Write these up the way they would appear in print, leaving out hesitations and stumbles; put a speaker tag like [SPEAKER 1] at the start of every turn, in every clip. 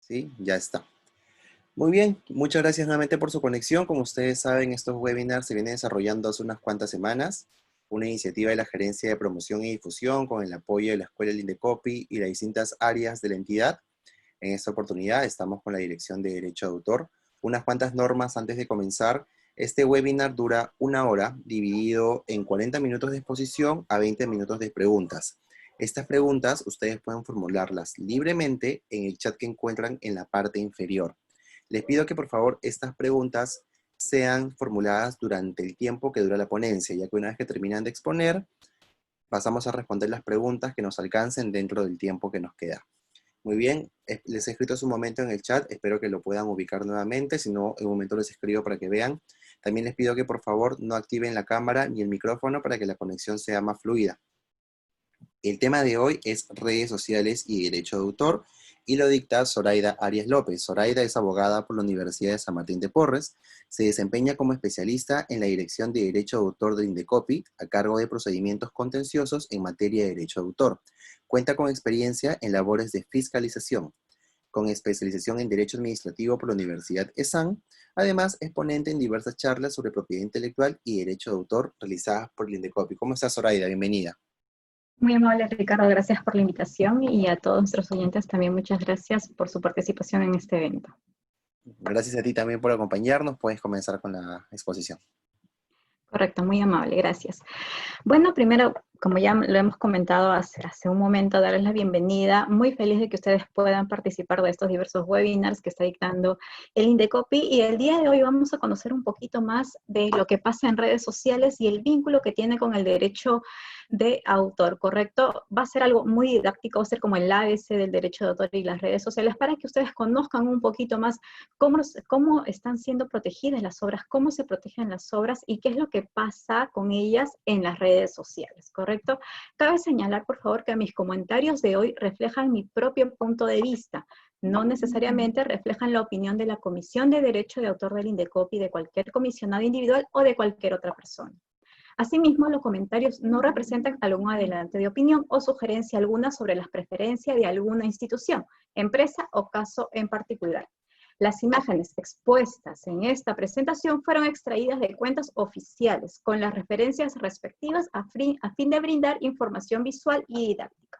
[SPEAKER 1] Sí, ya está. Muy bien, muchas gracias nuevamente por su conexión. Como ustedes saben, estos webinars se vienen desarrollando hace unas cuantas semanas, una iniciativa de la Gerencia de Promoción y Difusión con el apoyo de la Escuela Lindecopy y las distintas áreas de la entidad. En esta oportunidad estamos con la Dirección de Derecho de Autor. Unas cuantas normas antes de comenzar. Este webinar dura 1 hora, dividido en 40 minutos de exposición a 20 minutos de preguntas. Estas preguntas ustedes pueden formularlas libremente en el chat que encuentran en la parte inferior. Les pido que por favor estas preguntas sean formuladas durante el tiempo que dura la ponencia, ya que una vez que terminan de exponer, pasamos a responder las preguntas que nos alcancen dentro del tiempo que nos queda. Muy bien, les he escrito hace un momento en el chat, espero que lo puedan ubicar nuevamente, si no, en un momento les escribo para que vean. También les pido que por favor no activen la cámara ni el micrófono para que la conexión sea más fluida. El tema de hoy es redes sociales y derecho de autor, y lo dicta Zoraida Arias López. Zoraida es abogada por la Universidad de San Martín de Porres, se desempeña como especialista en la Dirección de Derecho de Autor de Lindecopy, a cargo de procedimientos contenciosos en materia de derecho de autor. Cuenta con experiencia en labores de fiscalización, con especialización en Derecho Administrativo por la Universidad ESAN. Además, es ponente en diversas charlas sobre propiedad intelectual y derecho de autor realizadas por Lindecopy. ¿Cómo estás, Zoraida? Bienvenida.
[SPEAKER 2] Muy amable, Ricardo, gracias por la invitación y a todos nuestros oyentes también muchas gracias por su participación en este evento.
[SPEAKER 1] Gracias a ti también por acompañarnos. Puedes comenzar con la exposición.
[SPEAKER 2] Correcto, muy amable, gracias. Bueno, primero, como ya lo hemos comentado hace un momento, darles la bienvenida. Muy feliz de que ustedes puedan participar de estos diversos webinars que está dictando el Lindecopy. Y el día de hoy vamos a conocer un poquito más de lo que pasa en redes sociales y el vínculo que tiene con el derecho de autor, ¿correcto? Va a ser algo muy didáctico, va a ser como el ABC del derecho de autor y las redes sociales para que ustedes conozcan un poquito más cómo están siendo protegidas las obras, cómo se protegen las obras y qué es lo que pasa con ellas en las redes sociales, ¿correcto? Cabe señalar, por favor, que mis comentarios de hoy reflejan mi propio punto de vista, no necesariamente reflejan la opinión de la Comisión de Derecho de Autor del Lindecopy, de cualquier comisionado individual o de cualquier otra persona. Asimismo, los comentarios no representan algún adelante de opinión o sugerencia alguna sobre las preferencias de alguna institución, empresa o caso en particular. Las imágenes expuestas en esta presentación fueron extraídas de cuentas oficiales con las referencias respectivas a fin de brindar información visual y didáctica.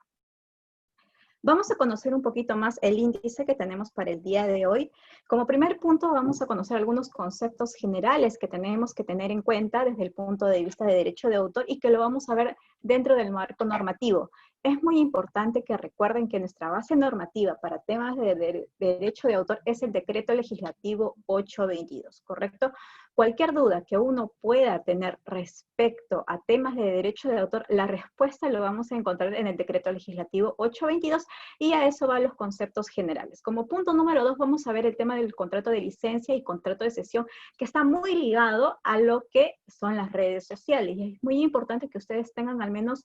[SPEAKER 2] Vamos a conocer un poquito más el índice que tenemos para el día de hoy. Como primer punto, vamos a conocer algunos conceptos generales que tenemos que tener en cuenta desde el punto de vista de derecho de autor y que lo vamos a ver dentro del marco normativo. Es muy importante que recuerden que nuestra base normativa para temas de derecho de autor es el Decreto Legislativo 822, ¿correcto? Cualquier duda que uno pueda tener respecto a temas de derecho de autor, la respuesta lo vamos a encontrar en el Decreto Legislativo 822 y a eso van los conceptos generales. Como punto número 2 vamos a ver el tema del contrato de licencia y contrato de cesión, que está muy ligado a lo que son las redes sociales. Y es muy importante que ustedes tengan al menos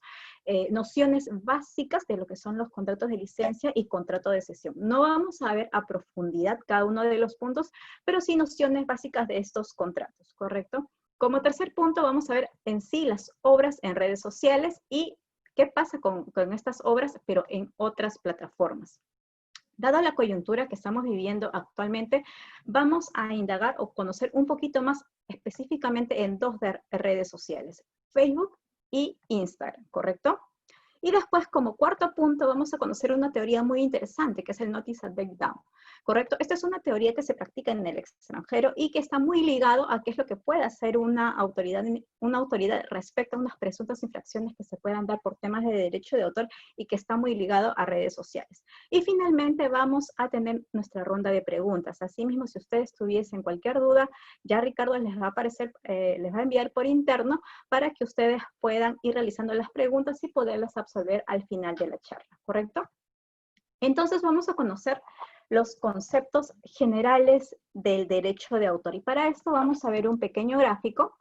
[SPEAKER 2] nociones básicas de lo que son los contratos de licencia y contrato de cesión. No vamos a ver a profundidad cada uno de los puntos, pero sí nociones básicas de estos contratos, ¿correcto? Como tercer punto vamos a ver en sí las obras en redes sociales y qué pasa con estas obras, pero en otras plataformas. Dada la coyuntura que estamos viviendo actualmente, vamos a indagar o conocer un poquito más específicamente en dos redes sociales, Facebook y Instagram, ¿correcto? Y después, como cuarto punto, vamos a conocer una teoría muy interesante, que es el Notice and Takedown, ¿correcto? Esta es una teoría que se practica en el extranjero y que está muy ligado a qué es lo que puede hacer una autoridad respecto a unas presuntas infracciones que se puedan dar por temas de derecho de autor y que está muy ligado a redes sociales. Y finalmente vamos a tener nuestra ronda de preguntas. Asimismo, si ustedes tuviesen cualquier duda, ya Ricardo les va a aparecer, les va a enviar por interno para que ustedes puedan ir realizando las preguntas y poderlas absolver al final de la charla, ¿correcto? Entonces vamos a conocer los conceptos generales del derecho de autor. Y para esto vamos a ver un pequeño gráfico.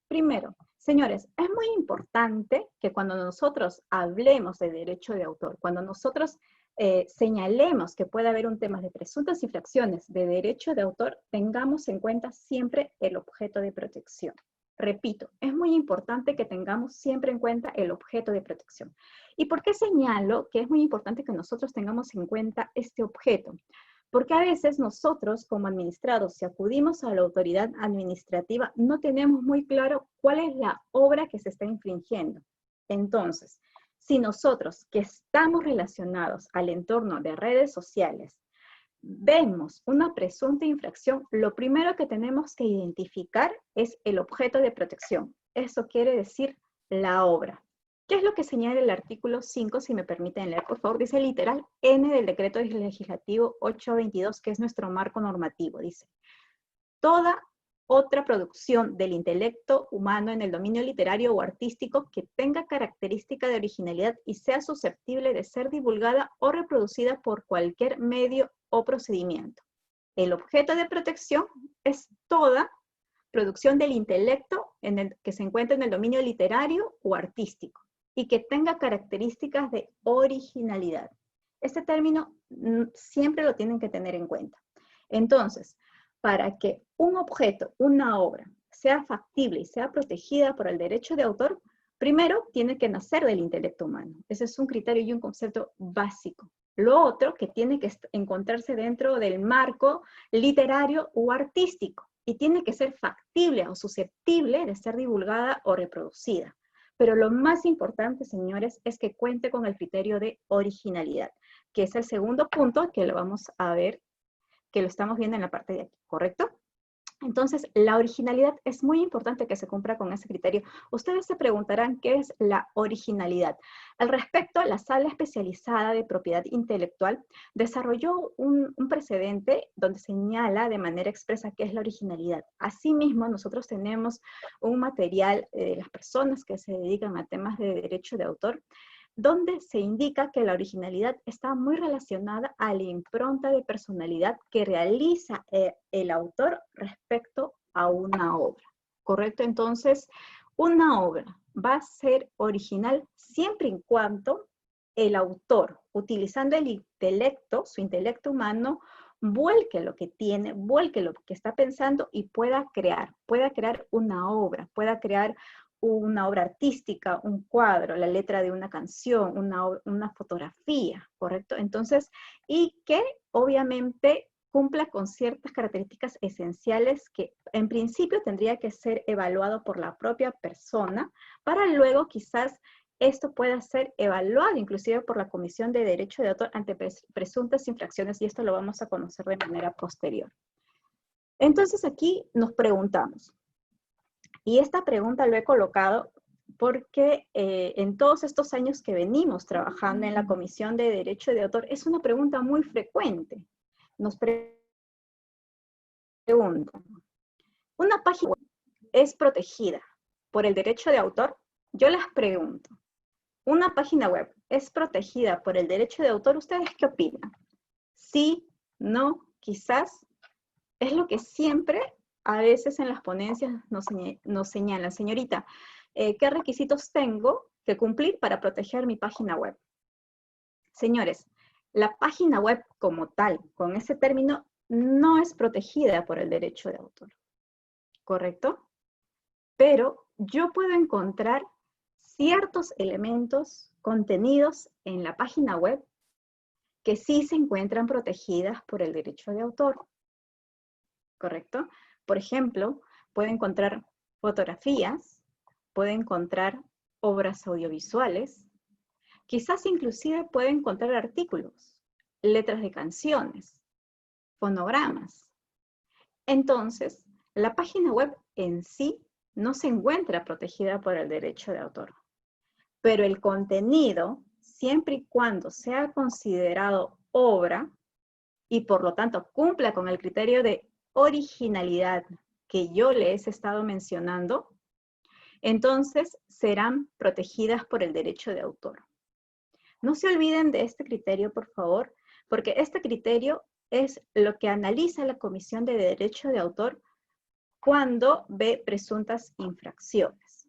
[SPEAKER 2] Primero, señores, es muy importante que cuando nosotros hablemos de derecho de autor, cuando nosotros señalemos que puede haber un tema de presuntas infracciones de derecho de autor, tengamos en cuenta siempre el objeto de protección. Repito, es muy importante que tengamos siempre en cuenta el objeto de protección. ¿Y por qué señalo que es muy importante que nosotros tengamos en cuenta este objeto? Porque a veces nosotros como administrados, si acudimos a la autoridad administrativa, no tenemos muy claro cuál es la obra que se está infringiendo. Entonces, si nosotros que estamos relacionados al entorno de redes sociales, vemos una presunta infracción, lo primero que tenemos que identificar es el objeto de protección. Eso quiere decir la obra. ¿Qué es lo que señala el artículo 5? Si me permiten leer, por favor, dice literal N del decreto legislativo 822, que es nuestro marco normativo. Dice, toda otra producción del intelecto humano en el dominio literario o artístico que tenga característica de originalidad y sea susceptible de ser divulgada o reproducida por cualquier medio o procedimiento. El objeto de protección es toda producción del intelecto que se encuentra en el dominio literario o artístico y que tenga características de originalidad. Este término siempre lo tienen que tener en cuenta. Entonces, para que un objeto, una obra, sea factible y sea protegida por el derecho de autor, primero tiene que nacer del intelecto humano. Ese es un criterio y un concepto básico. Lo otro, que tiene que encontrarse dentro del marco literario o artístico y tiene que ser factible o susceptible de ser divulgada o reproducida. Pero lo más importante, señores, es que cuente con el criterio de originalidad, que es el segundo punto que lo vamos a ver, que lo estamos viendo en la parte de aquí, ¿correcto? Entonces, la originalidad es muy importante que se cumpla con ese criterio. Ustedes se preguntarán qué es la originalidad. Al respecto, la Sala Especializada de Propiedad Intelectual desarrolló un precedente donde señala de manera expresa qué es la originalidad. Asimismo, nosotros tenemos un material de las personas que se dedican a temas de derecho de autor, donde se indica que la originalidad está muy relacionada a la impronta de personalidad que realiza el autor respecto a una obra, ¿correcto? Entonces, una obra va a ser original siempre y cuando el autor, utilizando el intelecto, su intelecto humano, vuelque lo que tiene, vuelque lo que está pensando y pueda crear una obra artística, un cuadro, la letra de una canción, una fotografía, ¿correcto? Entonces, y que obviamente cumpla con ciertas características esenciales que en principio tendría que ser evaluado por la propia persona, para luego quizás esto pueda ser evaluado inclusive por la Comisión de Derecho de Autor ante presuntas infracciones, y esto lo vamos a conocer de manera posterior. Entonces aquí nos preguntamos, y esta pregunta lo he colocado porque en todos estos años que venimos trabajando en la Comisión de Derecho de Autor, es una pregunta muy frecuente. Nos preguntan, ¿una página web es protegida por el derecho de autor? Yo les pregunto, ¿una página web es protegida por el derecho de autor? ¿Ustedes qué opinan? Sí, no, quizás. Es lo que siempre a veces en las ponencias nos señalan. Señorita, ¿qué requisitos tengo que cumplir para proteger mi página web? Señores, la página web como tal, con ese término, no es protegida por el derecho de autor, ¿correcto? Pero yo puedo encontrar ciertos elementos contenidos en la página web que sí se encuentran protegidas por el derecho de autor, ¿correcto? Por ejemplo, puede encontrar fotografías, puede encontrar obras audiovisuales, quizás inclusive puede encontrar artículos, letras de canciones, fonogramas. Entonces, la página web en sí no se encuentra protegida por el derecho de autor, pero el contenido, siempre y cuando sea considerado obra y por lo tanto cumpla con el criterio de originalidad que yo les he estado mencionando, entonces serán protegidas por el derecho de autor. No se olviden de este criterio, por favor, porque este criterio es lo que analiza la Comisión de Derecho de Autor cuando ve presuntas infracciones.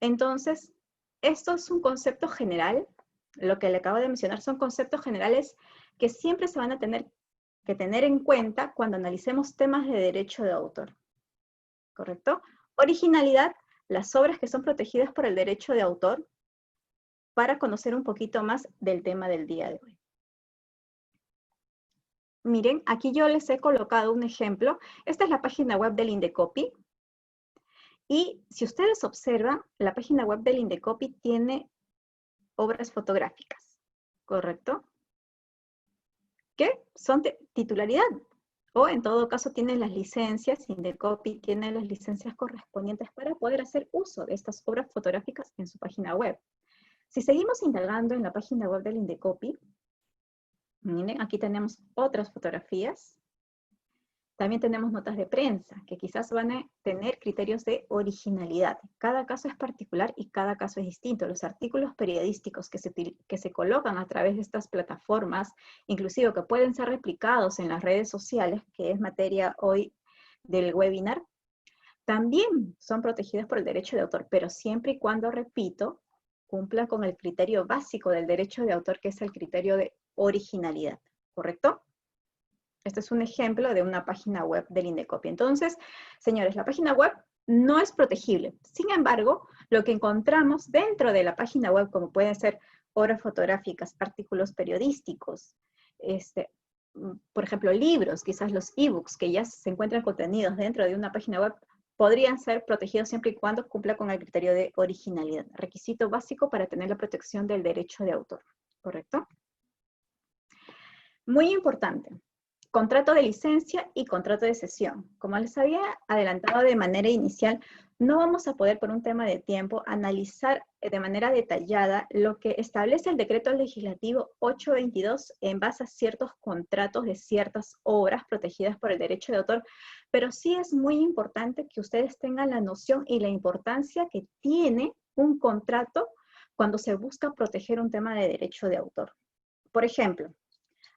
[SPEAKER 2] Entonces, esto es un concepto general. Lo que le acabo de mencionar son conceptos generales que siempre se van a tener que tener en cuenta cuando analicemos temas de derecho de autor, ¿correcto? Originalidad, las obras que son protegidas por el derecho de autor, para conocer un poquito más del tema del día de hoy. Miren, aquí yo les he colocado un ejemplo. Esta es la página web del Indecopi. Y si ustedes observan, la página web del Indecopi tiene obras fotográficas, ¿correcto? Que son de titularidad. O en todo caso tienen las licencias, Indecopi tiene las licencias correspondientes para poder hacer uso de estas obras fotográficas en su página web. Si seguimos indagando en la página web del Indecopi, miren, aquí tenemos otras fotografías. También tenemos notas de prensa, que quizás van a tener criterios de originalidad. Cada caso es particular y cada caso es distinto. Los artículos periodísticos que se colocan a través de estas plataformas, inclusive que pueden ser replicados en las redes sociales, que es materia hoy del webinar, también son protegidos por el derecho de autor, pero siempre y cuando, repito, cumplan con el criterio básico del derecho de autor, que es el criterio de originalidad, ¿correcto? Este es un ejemplo de una página web del Indecopi. Entonces, señores, la página web no es protegible. Sin embargo, lo que encontramos dentro de la página web, como pueden ser obras fotográficas, artículos periodísticos, por ejemplo, libros, quizás los ebooks que ya se encuentran contenidos dentro de una página web, podrían ser protegidos siempre y cuando cumpla con el criterio de originalidad, requisito básico para tener la protección del derecho de autor, ¿correcto? Muy importante. Contrato de licencia y contrato de cesión. Como les había adelantado de manera inicial, no vamos a poder por un tema de tiempo analizar de manera detallada lo que establece el decreto legislativo 822 en base a ciertos contratos de ciertas obras protegidas por el derecho de autor, pero sí es muy importante que ustedes tengan la noción y la importancia que tiene un contrato cuando se busca proteger un tema de derecho de autor. Por ejemplo,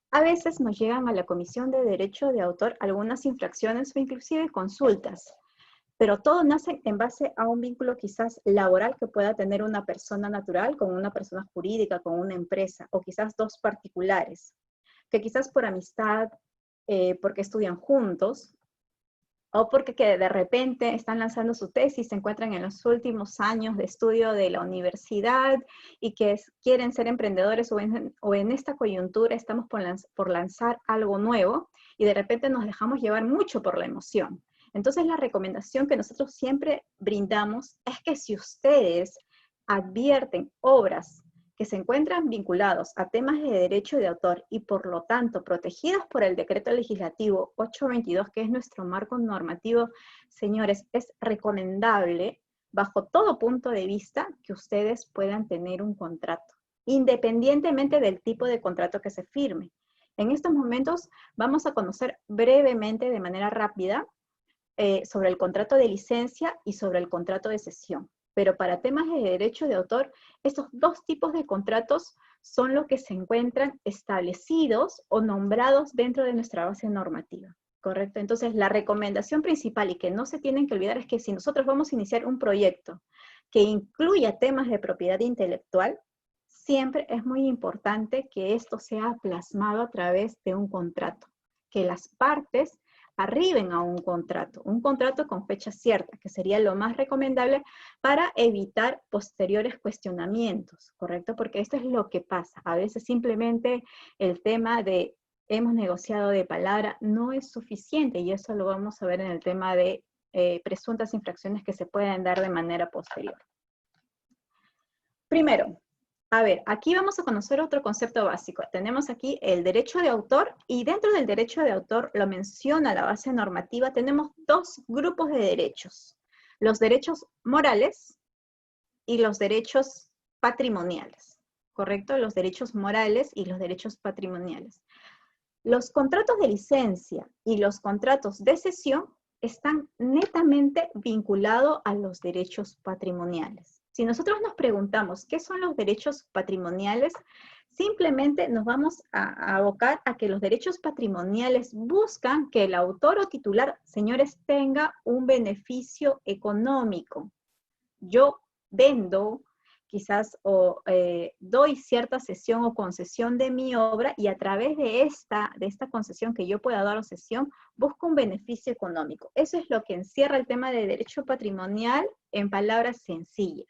[SPEAKER 2] a veces nos llegan a la Comisión de Derecho de Autor algunas infracciones o inclusive consultas, pero todo nace en base a un vínculo quizás laboral que pueda tener una persona natural con una persona jurídica, con una empresa, o quizás dos particulares, que quizás por amistad, porque estudian juntos, o porque que de repente están lanzando su tesis, se encuentran en los últimos años de estudio de la universidad y que quieren ser emprendedores o en esta coyuntura estamos por lanzar algo nuevo y de repente nos dejamos llevar mucho por la emoción. Entonces la recomendación que nosotros siempre brindamos es que si ustedes advierten obras que se encuentran vinculados a temas de derecho de autor y por lo tanto protegidos por el decreto legislativo 822, que es nuestro marco normativo, señores, es recomendable bajo todo punto de vista que ustedes puedan tener un contrato, independientemente del tipo de contrato que se firme. En estos momentos vamos a conocer brevemente, de manera rápida, sobre el contrato de licencia y sobre el contrato de cesión. Pero para temas de derecho de autor, estos dos tipos de contratos son los que se encuentran establecidos o nombrados dentro de nuestra base normativa, ¿correcto? Entonces, la recomendación principal y que no se tienen que olvidar es que si nosotros vamos a iniciar un proyecto que incluya temas de propiedad intelectual, siempre es muy importante que esto sea plasmado a través de un contrato, que las partes arriben a un contrato con fecha cierta, que sería lo más recomendable para evitar posteriores cuestionamientos, ¿correcto? Porque esto es lo que pasa. A veces simplemente el tema de hemos negociado de palabra no es suficiente, y eso lo vamos a ver en el tema de presuntas infracciones que se pueden dar de manera posterior. Primero, a ver, aquí vamos a conocer otro concepto básico. Tenemos aquí el derecho de autor, y dentro del derecho de autor, lo menciona la base normativa, tenemos dos grupos de derechos. Los derechos morales y los derechos patrimoniales, ¿correcto? Los derechos morales y los derechos patrimoniales. Los contratos de licencia y los contratos de cesión están netamente vinculados a los derechos patrimoniales. Si nosotros nos preguntamos qué son los derechos patrimoniales, simplemente nos vamos a abocar a que los derechos patrimoniales buscan que el autor o titular, señores, tenga un beneficio económico. Yo vendo quizás o doy cierta cesión o concesión de mi obra, y a través de esta concesión que yo pueda dar o cesión, busco un beneficio económico. Eso es lo que encierra el tema de derecho patrimonial en palabras sencillas.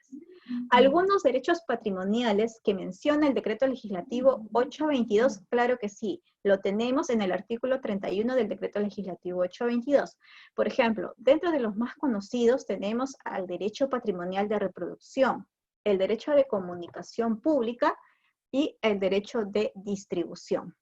[SPEAKER 2] Algunos derechos patrimoniales que menciona el Decreto Legislativo 822, claro que sí, lo tenemos en el artículo 31 del Decreto Legislativo 822. Por ejemplo, dentro de los más conocidos tenemos al derecho patrimonial de reproducción, el derecho de comunicación pública y el derecho de distribución.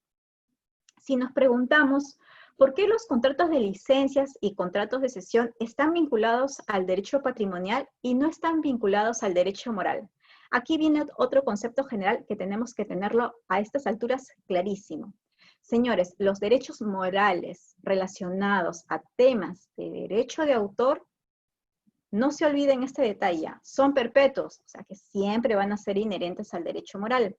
[SPEAKER 2] Si nos preguntamos, ¿por qué los contratos de licencias y contratos de cesión están vinculados al derecho patrimonial y no están vinculados al derecho moral? Aquí viene otro concepto general que tenemos que tenerlo a estas alturas clarísimo. Señores, los derechos morales relacionados a temas de derecho de autor, no se olviden este detalle, son perpetuos, o sea que siempre van a ser inherentes al derecho moral.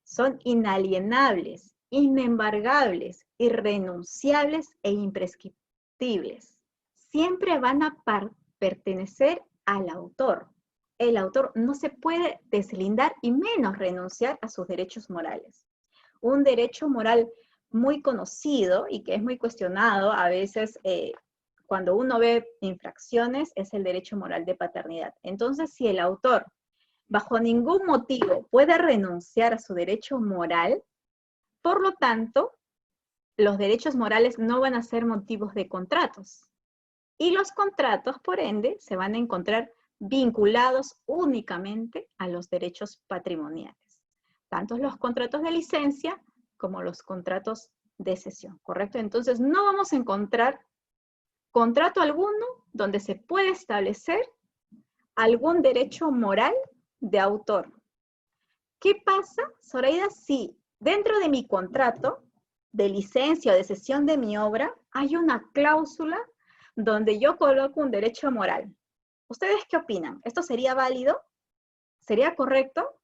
[SPEAKER 2] Son inalienables, inembargables, irrenunciables e imprescriptibles. Siempre van a pertenecer al autor. El autor no se puede deslindar y menos renunciar a sus derechos morales. Un derecho moral muy conocido y que es muy cuestionado a veces cuando uno ve infracciones es el derecho moral de paternidad. Entonces, si el autor bajo ningún motivo puede renunciar a su derecho moral, por lo tanto, los derechos morales no van a ser motivos de contratos. Y los contratos, por ende, se van a encontrar vinculados únicamente a los derechos patrimoniales. Tanto los contratos de licencia como los contratos de cesión, ¿correcto? Entonces, no vamos a encontrar contrato alguno donde se puede establecer algún derecho moral de autor. ¿Qué pasa, Zoraida, si dentro de mi contrato de licencia o de cesión de mi obra hay una cláusula donde yo coloco un derecho moral? ¿Ustedes qué opinan? ¿Esto sería válido? ¿Sería correcto?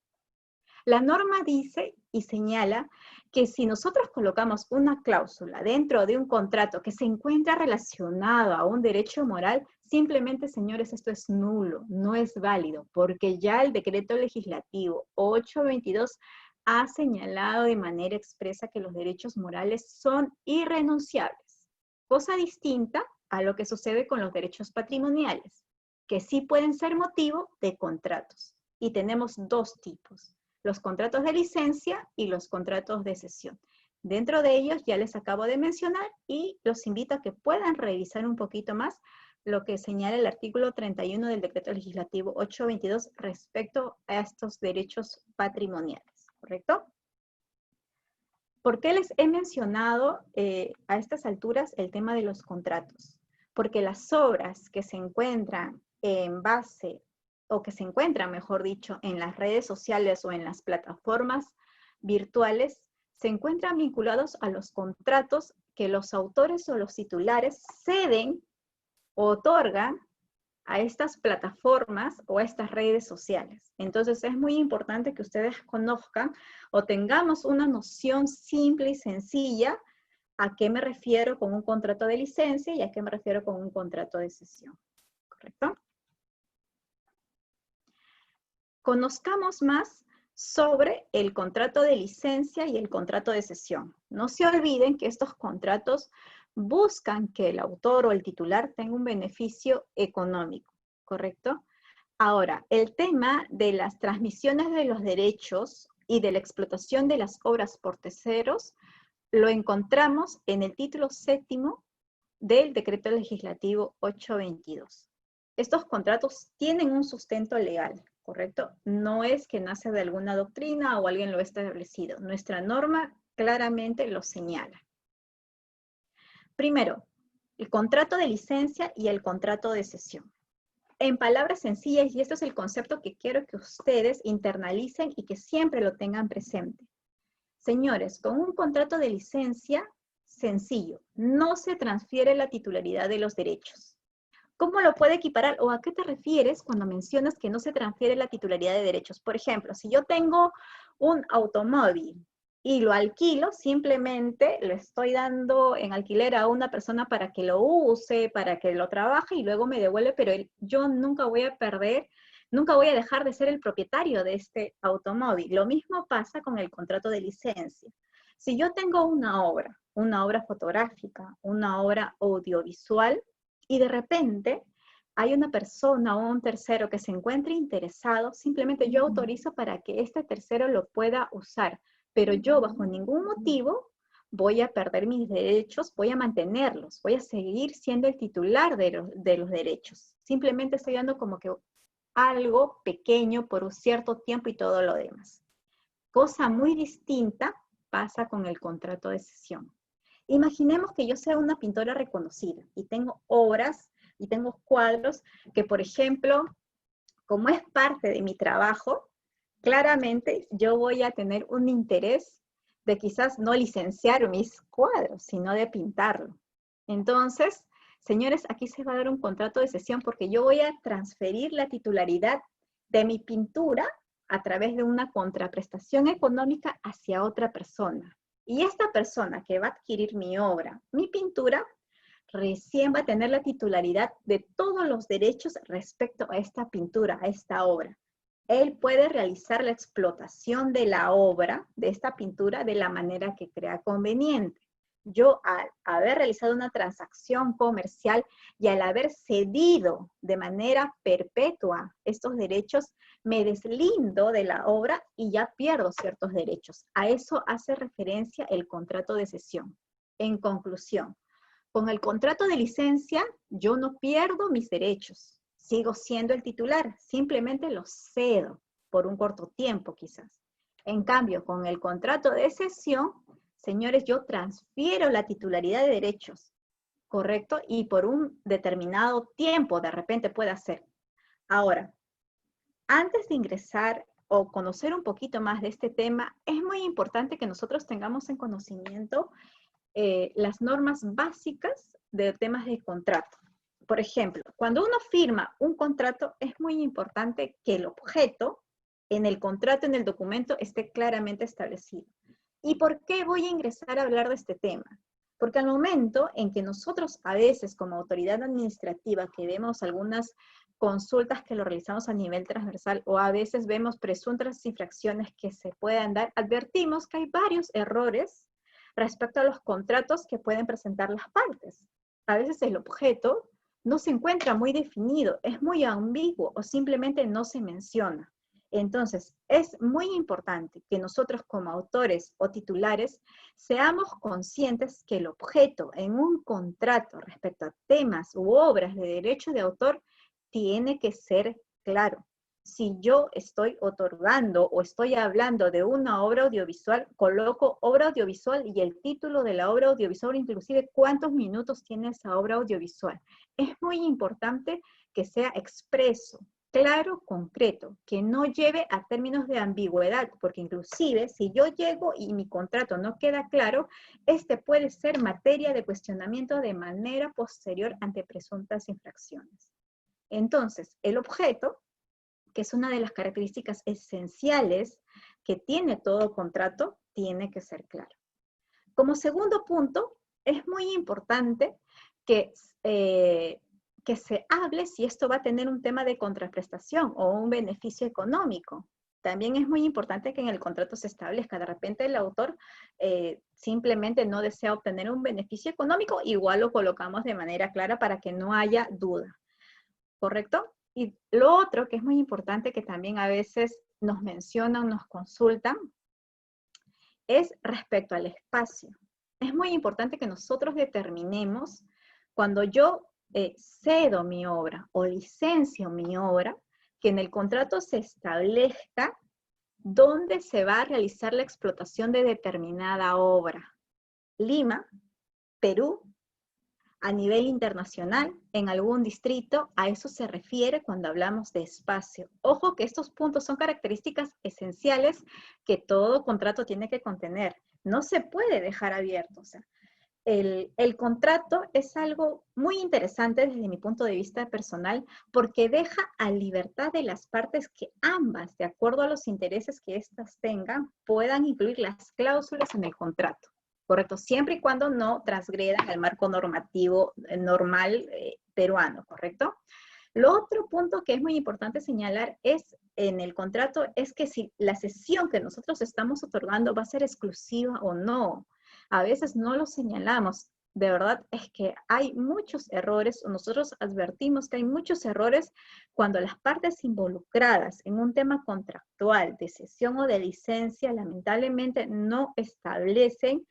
[SPEAKER 2] La norma dice y señala que si nosotros colocamos una cláusula dentro de un contrato que se encuentra relacionado a un derecho moral, simplemente, señores, esto es nulo, no es válido, porque ya el decreto legislativo 822 ha señalado de manera expresa que los derechos morales son irrenunciables, cosa distinta a lo que sucede con los derechos patrimoniales, que sí pueden ser motivo de contratos. Y tenemos dos tipos: los contratos de licencia y los contratos de cesión. Dentro de ellos ya les acabo de mencionar y los invito a que puedan revisar un poquito más lo que señala el artículo 31 del Decreto Legislativo 822 respecto a estos derechos patrimoniales, ¿correcto? ¿Por qué les he mencionado a estas alturas el tema de los contratos? Porque las obras que se encuentran en base o que se encuentran, mejor dicho, en las redes sociales o en las plataformas virtuales, se encuentran vinculados a los contratos que los autores o los titulares ceden o otorgan a estas plataformas o a estas redes sociales. Entonces es muy importante que ustedes conozcan o tengamos una noción simple y sencilla a qué me refiero con un contrato de licencia y a qué me refiero con un contrato de cesión, ¿correcto? Conozcamos más sobre el contrato de licencia y el contrato de cesión. No se olviden que estos contratos buscan que el autor o el titular tenga un beneficio económico, ¿correcto? Ahora, el tema de las transmisiones de los derechos y de la explotación de las obras por terceros lo encontramos en el título 7º del Decreto Legislativo 822. Estos contratos tienen un sustento legal, ¿correcto? No es que nace de alguna doctrina o alguien lo ha establecido. Nuestra norma claramente lo señala. Primero, el contrato de licencia y el contrato de cesión. En palabras sencillas, y esto es el concepto que quiero que ustedes internalicen y que siempre lo tengan presente. Señores, con un contrato de licencia sencillo, no se transfiere la titularidad de los derechos. ¿Cómo lo puede equiparar o a qué te refieres cuando mencionas que no se transfiere la titularidad de derechos? Por ejemplo, si yo tengo un automóvil y lo alquilo, simplemente lo estoy dando en alquiler a una persona para que lo use, para que lo trabaje y luego me devuelve, pero yo nunca voy a perder, nunca voy a dejar de ser el propietario de este automóvil. Lo mismo pasa con el contrato de licencia. Si yo tengo una obra fotográfica, una obra audiovisual, y de repente hay una persona o un tercero que se encuentre interesado, simplemente yo autorizo para que este tercero lo pueda usar, pero yo bajo ningún motivo voy a perder mis derechos, voy a mantenerlos, voy a seguir siendo el titular de los derechos. Simplemente estoy dando como que algo pequeño por un cierto tiempo y todo lo demás. Cosa muy distinta pasa con el contrato de cesión. Imaginemos que yo sea una pintora reconocida y tengo obras y tengo cuadros que, por ejemplo, como es parte de mi trabajo, claramente yo voy a tener un interés de quizás no licenciar mis cuadros, sino de pintarlo. Entonces, señores, aquí se va a dar un contrato de cesión porque yo voy a transferir la titularidad de mi pintura a través de una contraprestación económica hacia otra persona. Y esta persona que va a adquirir mi obra, mi pintura, recién va a tener la titularidad de todos los derechos respecto a esta pintura, a esta obra. Él puede realizar la explotación de la obra, de esta pintura, de la manera que crea conveniente. Yo, al haber realizado una transacción comercial y al haber cedido de manera perpetua estos derechos, me deslindo de la obra y ya pierdo ciertos derechos. A eso hace referencia el contrato de cesión. En conclusión, con el contrato de licencia, yo no pierdo mis derechos. Sigo siendo el titular, simplemente los cedo por un corto tiempo quizás. En cambio, con el contrato de cesión, señores, yo transfiero la titularidad de derechos, ¿correcto? Y por un determinado tiempo, de repente puede ser. Ahora, antes de ingresar o conocer un poquito más de este tema, es muy importante que nosotros tengamos en conocimiento las normas básicas de temas de contrato. Por ejemplo, cuando uno firma un contrato, es muy importante que el objeto en el contrato, en el documento, esté claramente establecido. ¿Y por qué voy a ingresar a hablar de este tema? Porque al momento en que nosotros a veces como autoridad administrativa que vemos algunas consultas que lo realizamos a nivel transversal o a veces vemos presuntas infracciones que se puedan dar, advertimos que hay varios errores respecto a los contratos que pueden presentar las partes. A veces el objeto no se encuentra muy definido, es muy ambiguo o simplemente no se menciona. Entonces, es muy importante que nosotros como autores o titulares seamos conscientes que el objeto en un contrato respecto a temas u obras de derecho de autor tiene que ser claro. Si yo estoy otorgando o estoy hablando de una obra audiovisual, coloco obra audiovisual y el título de la obra audiovisual, inclusive cuántos minutos tiene esa obra audiovisual. Es muy importante que sea expreso, claro, concreto, que no lleve a términos de ambigüedad, porque inclusive si yo llego y mi contrato no queda claro, este puede ser materia de cuestionamiento de manera posterior ante presuntas infracciones. Entonces, el objeto, que es una de las características esenciales que tiene todo contrato, tiene que ser claro. Como segundo punto, es muy importante que se hable si esto va a tener un tema de contraprestación o un beneficio económico. También es muy importante que en el contrato se establezca. De repente el autor simplemente no desea obtener un beneficio económico, igual lo colocamos de manera clara para que no haya duda. ¿Correcto? Y lo otro que es muy importante que también a veces nos mencionan, nos consultan, es respecto al espacio. Es muy importante que nosotros determinemos cuando yo cedo mi obra o licencio mi obra, que en el contrato se establezca dónde se va a realizar la explotación de determinada obra. Lima, Perú, a nivel internacional, en algún distrito, a eso se refiere cuando hablamos de espacio. Ojo que estos puntos son características esenciales que todo contrato tiene que contener. No se puede dejar abierto. O sea, el contrato es algo muy interesante desde mi punto de vista personal porque deja a libertad de las partes que ambas, de acuerdo a los intereses que éstas tengan, puedan incluir las cláusulas en el contrato. ¿Correcto? Siempre y cuando no transgredan el marco normativo normal peruano, ¿correcto? Lo otro punto que es muy importante señalar es en el contrato es que si la cesión que nosotros estamos otorgando va a ser exclusiva o no. A veces no lo señalamos. de verdad es que hay muchos errores, nosotros advertimos que hay muchos errores cuando las partes involucradas en un tema contractual de cesión o de licencia lamentablemente no establecen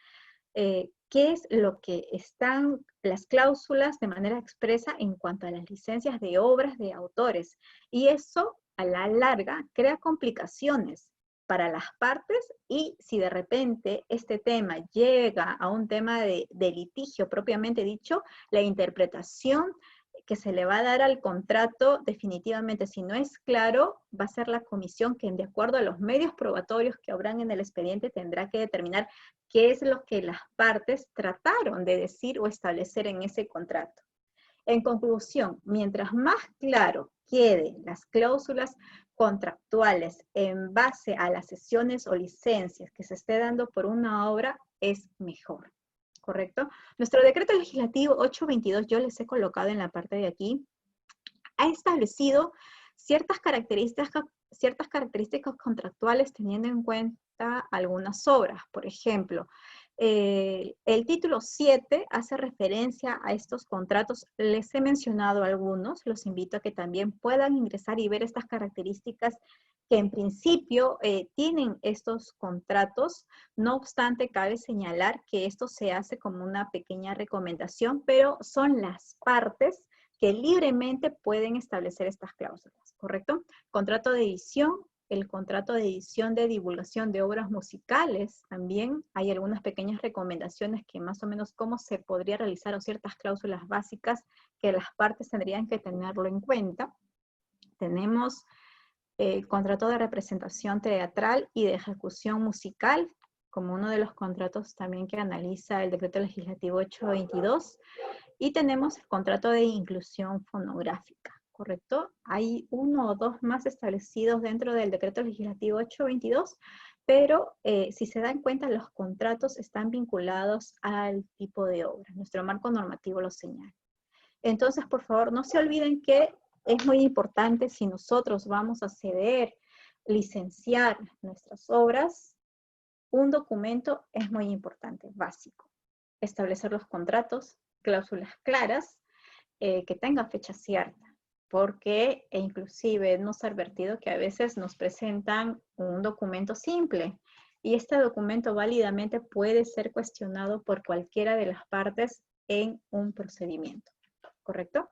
[SPEAKER 2] qué es lo que están las cláusulas de manera expresa en cuanto a las licencias de obras de autores. Y eso a la larga crea complicaciones para las partes y si de repente este tema llega a un tema de litigio propiamente dicho, la interpretación que se le va a dar al contrato definitivamente, si no es claro, va a ser la comisión que de acuerdo a los medios probatorios que habrán en el expediente tendrá que determinar qué es lo que las partes trataron de decir o establecer en ese contrato. En conclusión, mientras más claro queden las cláusulas contractuales en base a las cesiones o licencias que se esté dando por una obra, es mejor, ¿correcto? Nuestro decreto legislativo 822, yo les he colocado en la parte de aquí, ha establecido ciertas características contractuales teniendo en cuenta algunas obras. Por ejemplo, el título 7 hace referencia a estos contratos. Les he mencionado algunos, los invito a que también puedan ingresar y ver estas características que en principio tienen estos contratos. No obstante, cabe señalar que esto se hace como una pequeña recomendación, pero son las partes que libremente pueden establecer estas cláusulas, ¿correcto? Contrato de edición, el contrato de edición de divulgación de obras musicales, también hay algunas pequeñas recomendaciones que más o menos cómo se podría realizar o ciertas cláusulas básicas que las partes tendrían que tenerlo en cuenta. Tenemos el contrato de representación teatral y de ejecución musical, como uno de los contratos también que analiza el decreto legislativo 822, y tenemos el contrato de inclusión fonográfica, ¿correcto? Hay uno o dos más establecidos dentro del decreto legislativo 822, pero si se dan cuenta, los contratos están vinculados al tipo de obra. Nuestro marco normativo lo señala. Entonces, por favor, no se olviden que es muy importante si nosotros vamos a ceder, licenciar nuestras obras, un documento es muy importante, básico. Establecer los contratos, cláusulas claras, que tengan fecha cierta, porque inclusive hemos advertido que a veces nos presentan un documento simple y este documento válidamente puede ser cuestionado por cualquiera de las partes en un procedimiento, ¿correcto?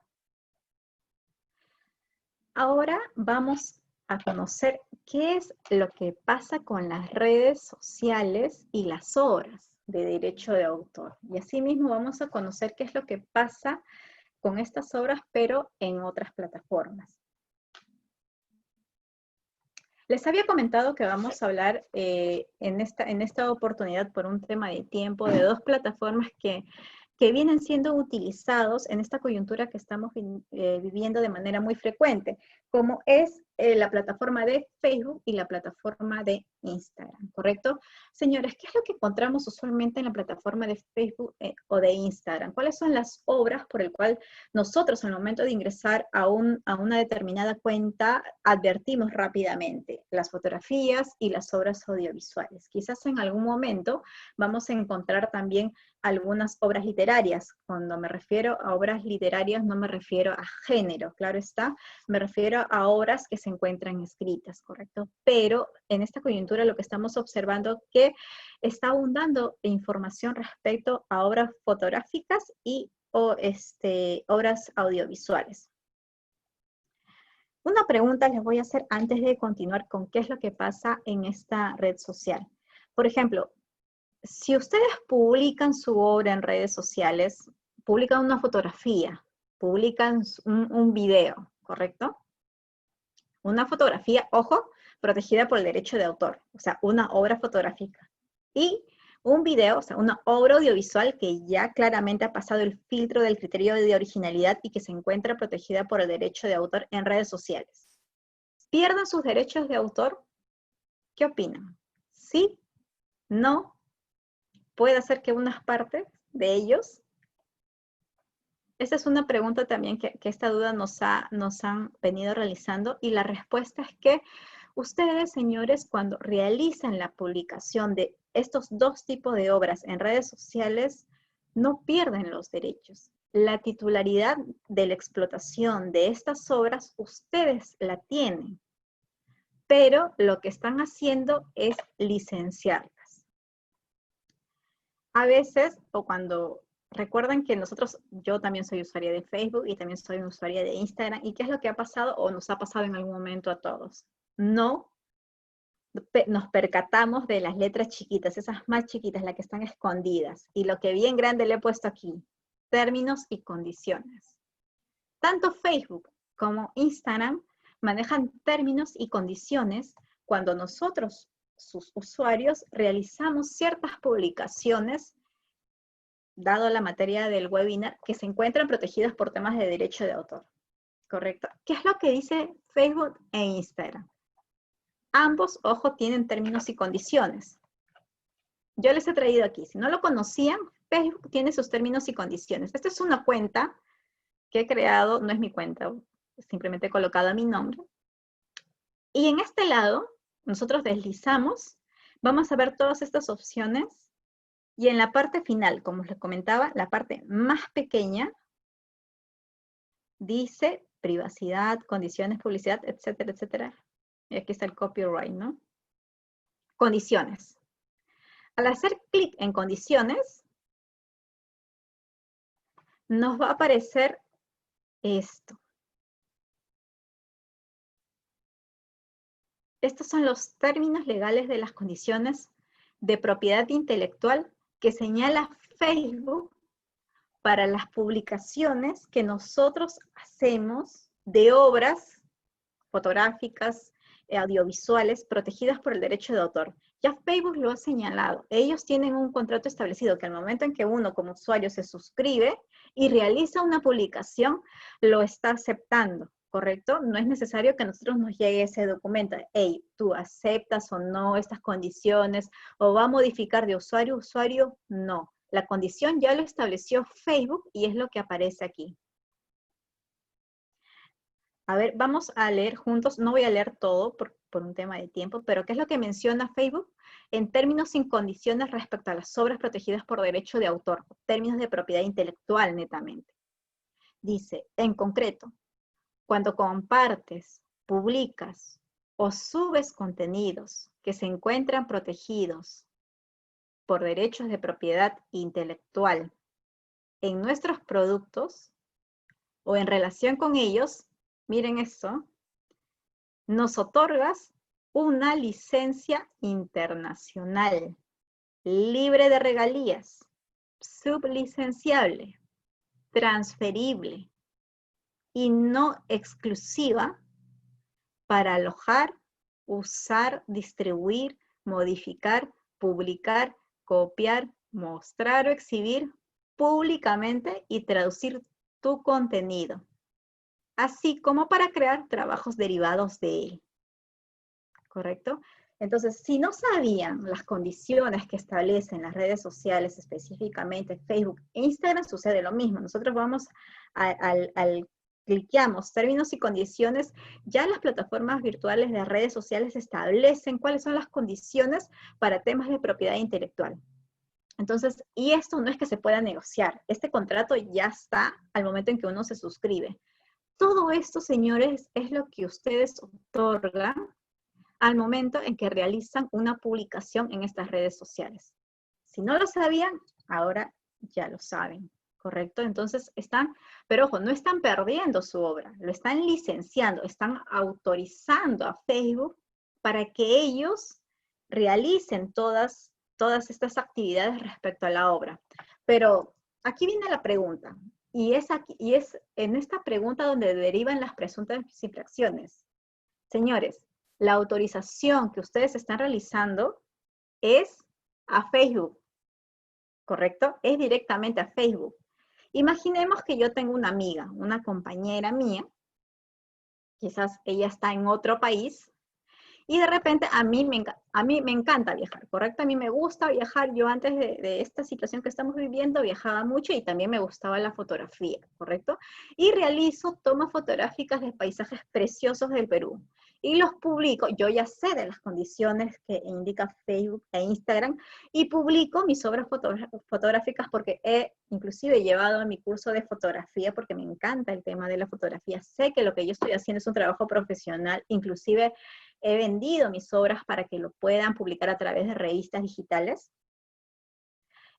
[SPEAKER 2] Ahora vamos a conocer qué es lo que pasa con las redes sociales y las obras de derecho de autor. Y asimismo vamos a conocer qué es lo que pasa con estas obras, pero en otras plataformas. Les había comentado que vamos a hablar en esta oportunidad por un tema de tiempo de dos plataformas que vienen siendo utilizados en esta coyuntura que estamos viviendo de manera muy frecuente, como es la plataforma de Facebook y la plataforma de Instagram, ¿correcto? Señores, ¿qué es lo que encontramos usualmente en la plataforma de Facebook o de Instagram? ¿Cuáles son las obras por el cual nosotros al momento de ingresar a una determinada cuenta advertimos rápidamente? Las fotografías y las obras audiovisuales. Quizás en algún momento vamos a encontrar también algunas obras literarias. Cuando me refiero a obras literarias no me refiero a género, claro está, me refiero a obras que se encuentran escritas, ¿correcto? Pero en esta coyuntura lo que estamos observando que está abundando información respecto a obras fotográficas y obras audiovisuales. Una pregunta les voy a hacer antes de continuar con qué es lo que pasa en esta red social. Por ejemplo, si ustedes publican su obra en redes sociales, publican una fotografía, publican un video, ¿correcto? Una fotografía, ojo, protegida por el derecho de autor, o sea, una obra fotográfica. Y un video, o sea, una obra audiovisual que ya claramente ha pasado el filtro del criterio de originalidad y que se encuentra protegida por el derecho de autor en redes sociales. ¿Pierden sus derechos de autor? ¿Qué opinan? ¿Sí? ¿No? ¿Puede ser que unas partes de ellos? Esa es una pregunta también que esta duda nos han venido realizando y la respuesta es que ustedes, señores, cuando realizan la publicación de estos dos tipos de obras en redes sociales, no pierden los derechos. La titularidad de la explotación de estas obras, ustedes la tienen, pero lo que están haciendo es licenciarlas. A veces, o cuando recuerden que nosotros, yo también soy usuaria de Facebook y también soy usuaria de Instagram, ¿y qué es lo que ha pasado o nos ha pasado en algún momento a todos? No nos percatamos de las letras chiquitas, esas más chiquitas, las que están escondidas, y lo que bien grande le he puesto aquí, términos y condiciones. Tanto Facebook como Instagram manejan términos y condiciones cuando nosotros, sus usuarios, realizamos ciertas publicaciones, dado la materia del webinar, que se encuentran protegidas por temas de derecho de autor. ¿Correcto? ¿Qué es lo que dice Facebook e Instagram? Ambos, ojo, tienen términos y condiciones. Yo les he traído aquí. Si no lo conocían, Facebook tiene sus términos y condiciones. Esta es una cuenta que he creado, no es mi cuenta, simplemente he colocado mi nombre. Y en este lado, nosotros deslizamos, vamos a ver todas estas opciones, y en la parte final, como les comentaba, la parte más pequeña, dice privacidad, condiciones, publicidad, etcétera, etcétera. Y aquí está el copyright, ¿no? Condiciones. Al hacer clic en condiciones, nos va a aparecer esto. Estos son los términos legales de las condiciones de propiedad intelectual que señala Facebook para las publicaciones que nosotros hacemos de obras fotográficas, audiovisuales, protegidas por el derecho de autor. Ya Facebook lo ha señalado. Ellos tienen un contrato establecido que al momento en que uno como usuario se suscribe y realiza una publicación, lo está aceptando, ¿correcto? No es necesario que a nosotros nos llegue ese documento. Hey, ¿tú aceptas o no estas condiciones? ¿O va a modificar de usuario a usuario? No. La condición ya lo estableció Facebook y es lo que aparece aquí. A ver, vamos a leer juntos, no voy a leer todo por un tema de tiempo, pero ¿qué es lo que menciona Facebook? En términos y condiciones respecto a las obras protegidas por derecho de autor, términos de propiedad intelectual netamente. Dice, en concreto, cuando compartes, publicas o subes contenidos que se encuentran protegidos por derechos de propiedad intelectual en nuestros productos o en relación con ellos, miren eso, nos otorgas una licencia internacional, libre de regalías, sublicenciable, transferible y no exclusiva para alojar, usar, distribuir, modificar, publicar, copiar, mostrar o exhibir públicamente y traducir tu contenido, así como para crear trabajos derivados de él. ¿Correcto? Entonces, si no sabían las condiciones que establecen las redes sociales, específicamente Facebook e Instagram, sucede lo mismo. Nosotros vamos al cliqueamos términos y condiciones, ya las plataformas virtuales de redes sociales establecen cuáles son las condiciones para temas de propiedad intelectual. Entonces, y esto no es que se pueda negociar. Este contrato ya está al momento en que uno se suscribe. Todo esto, señores, es lo que ustedes otorgan al momento en que realizan una publicación en estas redes sociales. Si no lo sabían, ahora ya lo saben, ¿correcto? Entonces están, pero ojo, no están perdiendo su obra, lo están licenciando, están autorizando a Facebook para que ellos realicen todas estas actividades respecto a la obra. Pero aquí viene la pregunta, y es en esta pregunta donde derivan las presuntas infracciones. Señores, la autorización que ustedes están realizando es a Facebook, ¿correcto? Es directamente a Facebook. Imaginemos que yo tengo una amiga, una compañera mía, quizás ella está en otro país, y de repente a mí me encanta viajar, ¿correcto? A mí me gusta viajar. Yo antes de esta situación que estamos viviendo viajaba mucho y también me gustaba la fotografía, ¿correcto? Y realizo tomas fotográficas de paisajes preciosos del Perú. y los publico. Yo ya sé de las condiciones que indica Facebook e Instagram y publico mis obras fotográficas porque he inclusive llevado a mi curso de fotografía porque me encanta el tema de la fotografía. Sé que lo que yo estoy haciendo es un trabajo profesional, inclusive he vendido mis obras para que lo puedan publicar a través de revistas digitales.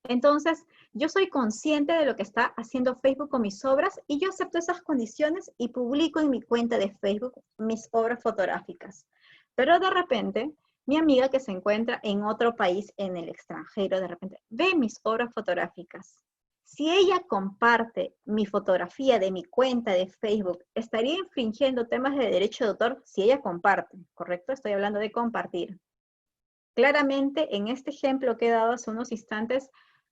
[SPEAKER 2] Entonces, yo soy consciente de lo que está haciendo Facebook con mis obras y yo acepto esas condiciones y publico en mi cuenta de Facebook mis obras fotográficas. Pero de repente, mi amiga que se encuentra en otro país, en el extranjero, de repente ve mis obras fotográficas. Si ella comparte mi fotografía de mi cuenta de Facebook, estaría infringiendo temas de derecho de autor si ella comparte, ¿correcto? Estoy hablando de compartir. Claramente, en este ejemplo que he dado hace unos instantes,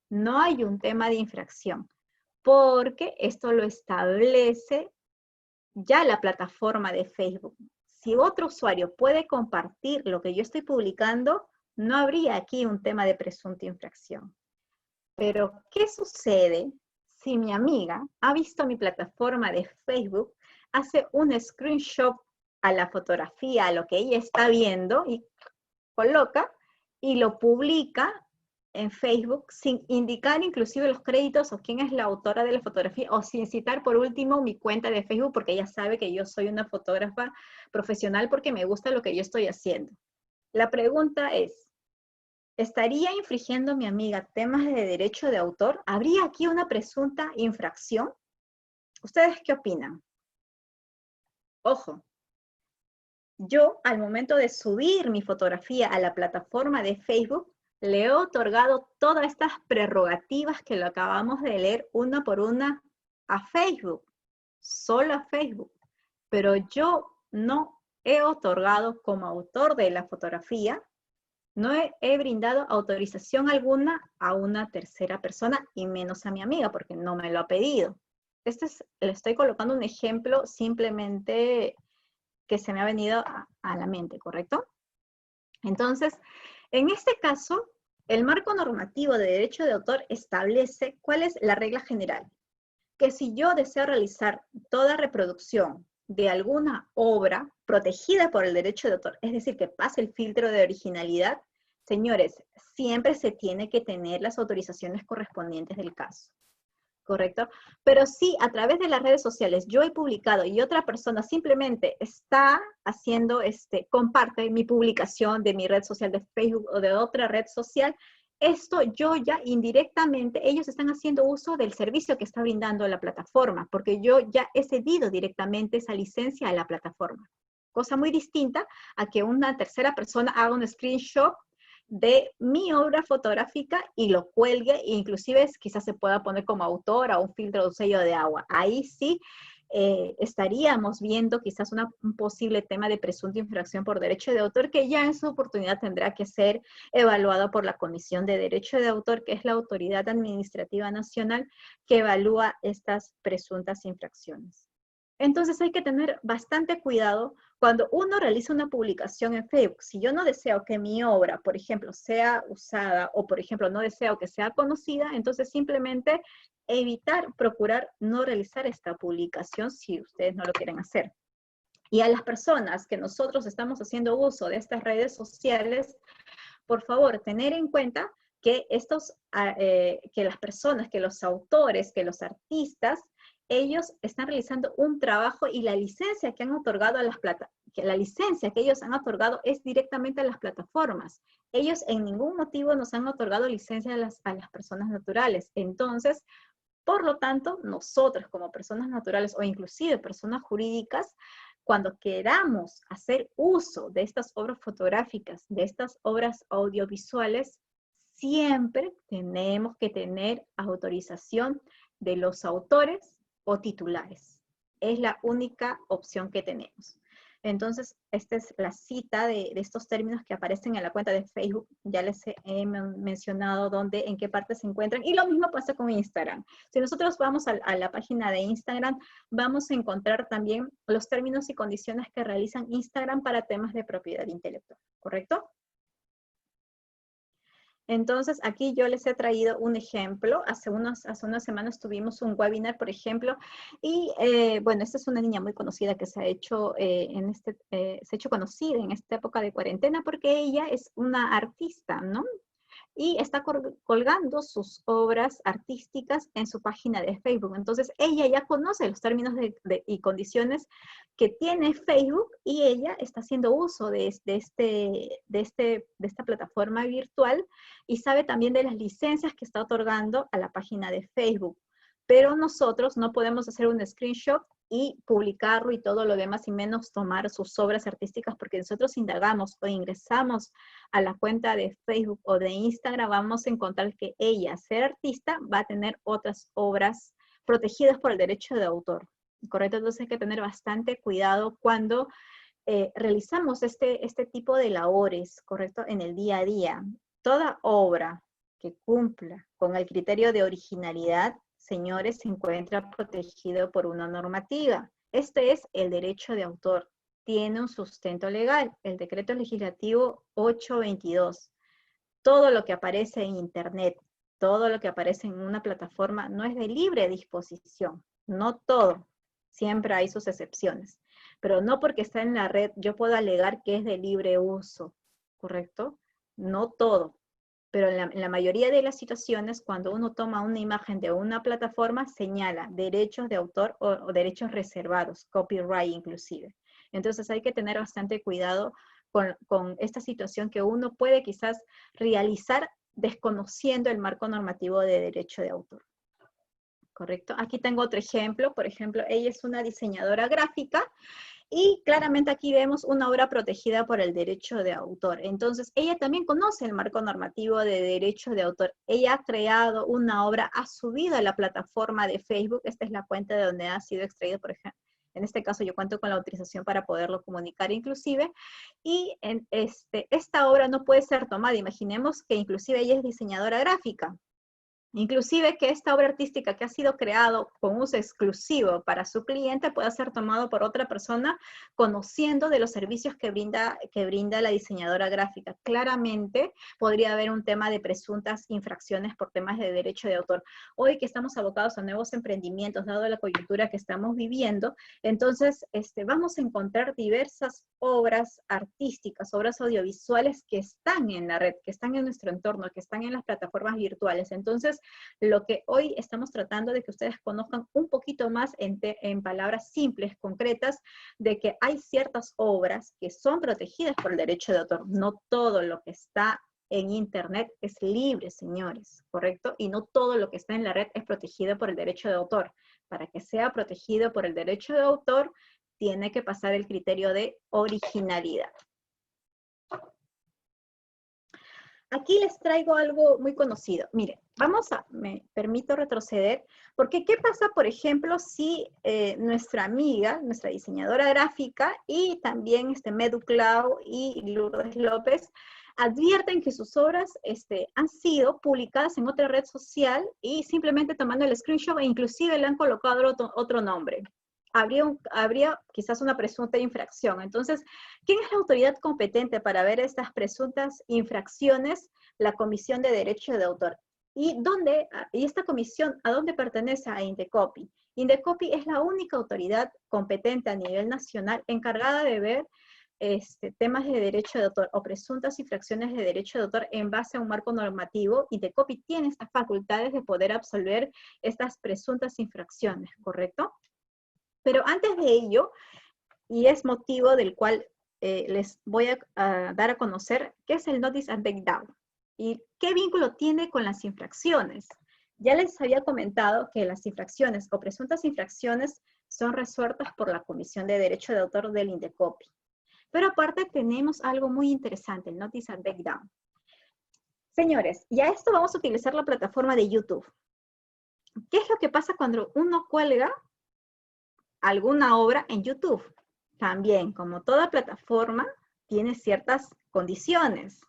[SPEAKER 2] no hay un tema de infracción, porque esto lo establece ya la plataforma de Facebook. Si otro usuario puede compartir lo que yo estoy publicando, no habría aquí un tema de presunta infracción. Pero, ¿qué sucede si mi amiga ha visto mi plataforma de Facebook, hace un screenshot a la fotografía, a lo que ella está viendo y coloca y lo publica en Facebook sin indicar inclusive los créditos o quién es la autora de la fotografía o sin citar por último mi cuenta de Facebook porque ella sabe que yo soy una fotógrafa profesional porque me gusta lo que yo estoy haciendo? La pregunta es, ¿estaría infringiendo mi amiga temas de derecho de autor? ¿Habría aquí una presunta infracción? ¿Ustedes qué opinan? Ojo, yo al momento de subir mi fotografía a la plataforma de Facebook, le he otorgado todas estas prerrogativas que lo acabamos de leer una por una a Facebook, solo a Facebook. Pero yo no he otorgado como autor de la fotografía, no he brindado autorización alguna a una tercera persona y menos a mi amiga porque no me lo ha pedido. Le estoy colocando un ejemplo simplemente que se me ha venido a la mente, ¿correcto? Entonces, en este caso, el marco normativo de derecho de autor establece cuál es la regla general. Que si yo deseo realizar toda reproducción de alguna obra protegida por el derecho de autor, es decir, que pase el filtro de originalidad, señores, siempre se tiene que tener las autorizaciones correspondientes del caso. ¿Correcto? Pero si a través de las redes sociales yo he publicado y otra persona simplemente está haciendo, comparte mi publicación de mi red social de Facebook o de otra red social, esto yo ya indirectamente, ellos están haciendo uso del servicio que está brindando la plataforma, porque yo ya he cedido directamente esa licencia a la plataforma. Cosa muy distinta a que una tercera persona haga un screenshot de mi obra fotográfica y lo cuelgue, e inclusive quizás se pueda poner como autora o un filtro de un sello de agua. Ahí sí estaríamos viendo quizás un posible tema de presunta infracción por derecho de autor que ya en su oportunidad tendrá que ser evaluado por la Comisión de Derecho de Autor, que es la autoridad administrativa nacional que evalúa estas presuntas infracciones. Entonces hay que tener bastante cuidado cuando uno realiza una publicación en Facebook. Si yo no deseo que mi obra, por ejemplo, sea usada o, por ejemplo, no deseo que sea conocida, entonces simplemente procurar no realizar esta publicación si ustedes no lo quieren hacer. Y a las personas que nosotros estamos haciendo uso de estas redes sociales, por favor, tener en cuenta que que las personas, que los autores, que los artistas, ellos están realizando un trabajo y la licencia que han otorgado a la licencia que ellos han otorgado es directamente a las plataformas. Ellos en ningún motivo nos han otorgado licencia a las personas naturales. Entonces, por lo tanto, nosotros como personas naturales o inclusive personas jurídicas, cuando queramos hacer uso de estas obras fotográficas, de estas obras audiovisuales, siempre tenemos que tener autorización de los autores o titulares. Es la única opción que tenemos. Entonces, esta es la cita de estos términos que aparecen en la cuenta de Facebook. Ya les he mencionado en qué parte se encuentran. Y lo mismo pasa con Instagram. Si nosotros vamos a la página de Instagram, vamos a encontrar también los términos y condiciones que realizan Instagram para temas de propiedad intelectual. ¿Correcto? Entonces, aquí yo les he traído un ejemplo. Hace unas semanas tuvimos un webinar, por ejemplo, y bueno, esta es una niña muy conocida que se ha hecho, se ha hecho conocida en esta época de cuarentena porque ella es una artista, ¿no? Y está colgando sus obras artísticas en su página de Facebook. Entonces, ella ya conoce los términos y condiciones que tiene Facebook y ella está haciendo uso de esta plataforma virtual y sabe también de las licencias que está otorgando a la página de Facebook. Pero nosotros no podemos hacer un screenshot y publicarlo y todo lo demás, y menos tomar sus obras artísticas, porque nosotros indagamos o ingresamos a la cuenta de Facebook o de Instagram, vamos a encontrar que ella, ser artista, va a tener otras obras protegidas por el derecho de autor. ¿Correcto? Entonces hay que tener bastante cuidado cuando realizamos este tipo de labores, ¿correcto? En el día a día. Toda obra que cumpla con el criterio de originalidad, señores, se encuentra protegido por una normativa. Este es el derecho de autor. Tiene un sustento legal, el decreto legislativo 822. Todo lo que aparece en internet, todo lo que aparece en una plataforma no es de libre disposición, no todo. Siempre hay sus excepciones, pero no porque está en la red yo puedo alegar que es de libre uso, ¿correcto? No todo. Pero en la mayoría de las situaciones, cuando uno toma una imagen de una plataforma, señala derechos de autor o derechos reservados, copyright inclusive. Entonces hay que tener bastante cuidado con esta situación que uno puede quizás realizar desconociendo el marco normativo de derecho de autor. ¿Correcto? Aquí tengo otro ejemplo. Por ejemplo, ella es una diseñadora gráfica y claramente aquí vemos una obra protegida por el derecho de autor. Entonces, ella también conoce el marco normativo de derecho de autor. Ella ha creado una obra, ha subido a la plataforma de Facebook. Esta es la cuenta de donde ha sido extraído, por ejemplo. En este caso, yo cuento con la autorización para poderlo comunicar inclusive. Y esta obra no puede ser tomada. Imaginemos que inclusive ella es diseñadora gráfica. Inclusive que esta obra artística que ha sido creado con uso exclusivo para su cliente pueda ser tomado por otra persona conociendo de los servicios que brinda la diseñadora gráfica. Claramente podría haber un tema de presuntas infracciones por temas de derecho de autor. Hoy que estamos abocados a nuevos emprendimientos, dado la coyuntura que estamos viviendo, entonces vamos a encontrar diversas obras artísticas, obras audiovisuales que están en la red, que están en nuestro entorno, que están en las plataformas virtuales. Entonces, lo que hoy estamos tratando de que ustedes conozcan un poquito más en palabras simples, concretas, de que hay ciertas obras que son protegidas por el derecho de autor. No todo lo que está en internet es libre, señores, ¿correcto? Y no todo lo que está en la red es protegido por el derecho de autor. Para que sea protegido por el derecho de autor, tiene que pasar el criterio de originalidad. Aquí les traigo algo muy conocido. Miren, me permito retroceder, porque ¿qué pasa, por ejemplo, si nuestra amiga, nuestra diseñadora gráfica, y también MeduClau y Lourdes López, advierten que sus obras han sido publicadas en otra red social y simplemente tomando el screenshot e inclusive le han colocado otro nombre? Habría quizás una presunta infracción. Entonces, ¿quién es la autoridad competente para ver estas presuntas infracciones? La Comisión de Derecho de Autor. ¿Y esta comisión a dónde pertenece? A Indecopi. Indecopi es la única autoridad competente a nivel nacional encargada de ver temas de derecho de autor o presuntas infracciones de derecho de autor en base a un marco normativo. Indecopi tiene estas facultades de poder absolver estas presuntas infracciones, ¿correcto? Pero antes de ello, y es motivo del cual les voy a dar a conocer qué es el Notice and Takedown y qué vínculo tiene con las infracciones. Ya les había comentado que las infracciones o presuntas infracciones son resueltas por la Comisión de Derecho de Autor del Indecopi. Pero aparte tenemos algo muy interesante, el Notice and Takedown. Señores, y a esto vamos a utilizar la plataforma de YouTube. ¿Qué es lo que pasa cuando uno cuelga alguna obra en YouTube? También, como toda plataforma, tiene ciertas condiciones.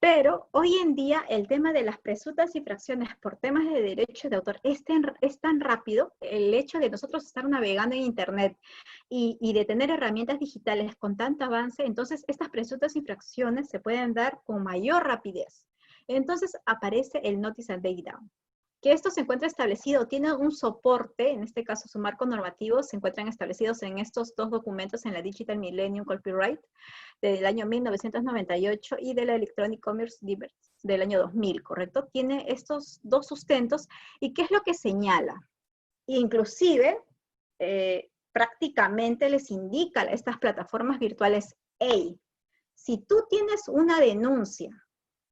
[SPEAKER 2] Pero hoy en día el tema de las presuntas infracciones por temas de derecho de autor es tan rápido, el hecho de nosotros estar navegando en internet y de tener herramientas digitales con tanto avance, entonces estas presuntas infracciones se pueden dar con mayor rapidez. entonces aparece el Notice and Takedown. Que esto se encuentra establecido, tiene un soporte, en este caso su marco normativo, se encuentran establecidos en estos dos documentos, en la Digital Millennium Copyright del año 1998 y de la Electronic Commerce del año 2000, ¿correcto? Tiene estos dos sustentos, ¿y qué es lo que señala? Inclusive, prácticamente les indica a estas plataformas virtuales, hey, si tú tienes una denuncia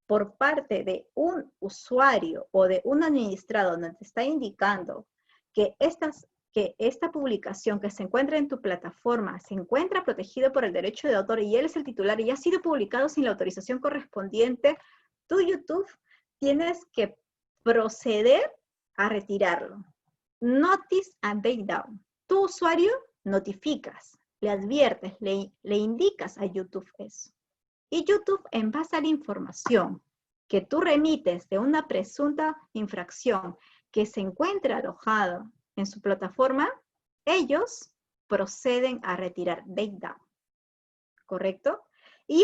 [SPEAKER 2] por parte de un usuario o de un administrado donde te está indicando que esta publicación que se encuentra en tu plataforma se encuentra protegido por el derecho de autor y él es el titular y ha sido publicado sin la autorización correspondiente, tú, YouTube, tienes que proceder a retirarlo. Notice and Takedown. Tu usuario notificas, le adviertes, le indicas a YouTube eso. Y YouTube, en base a la información que tú remites de una presunta infracción que se encuentra alojado en su plataforma, ellos proceden a retirar takedown. ¿Correcto? Y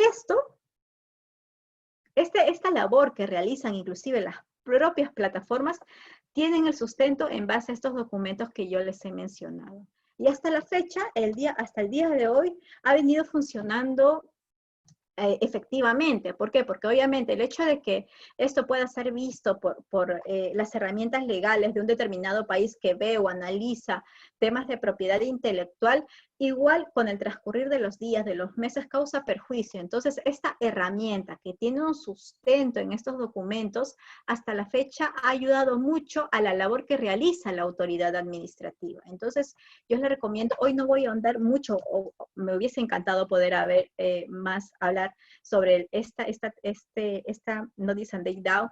[SPEAKER 2] esta labor que realizan inclusive las propias plataformas, tienen el sustento en base a estos documentos que yo les he mencionado. Y hasta la fecha, hasta el día de hoy, ha venido funcionando efectivamente. ¿Por qué? Porque obviamente el hecho de que esto pueda ser visto por las herramientas legales de un determinado país que ve o analiza temas de propiedad intelectual, igual con el transcurrir de los días, de los meses, causa perjuicio. Entonces, esta herramienta que tiene un sustento en estos documentos, hasta la fecha ha ayudado mucho a la labor que realiza la autoridad administrativa. Entonces, yo les recomiendo, hoy no voy a ahondar mucho, o me hubiese encantado poder hablar sobre esta Notice and Takedown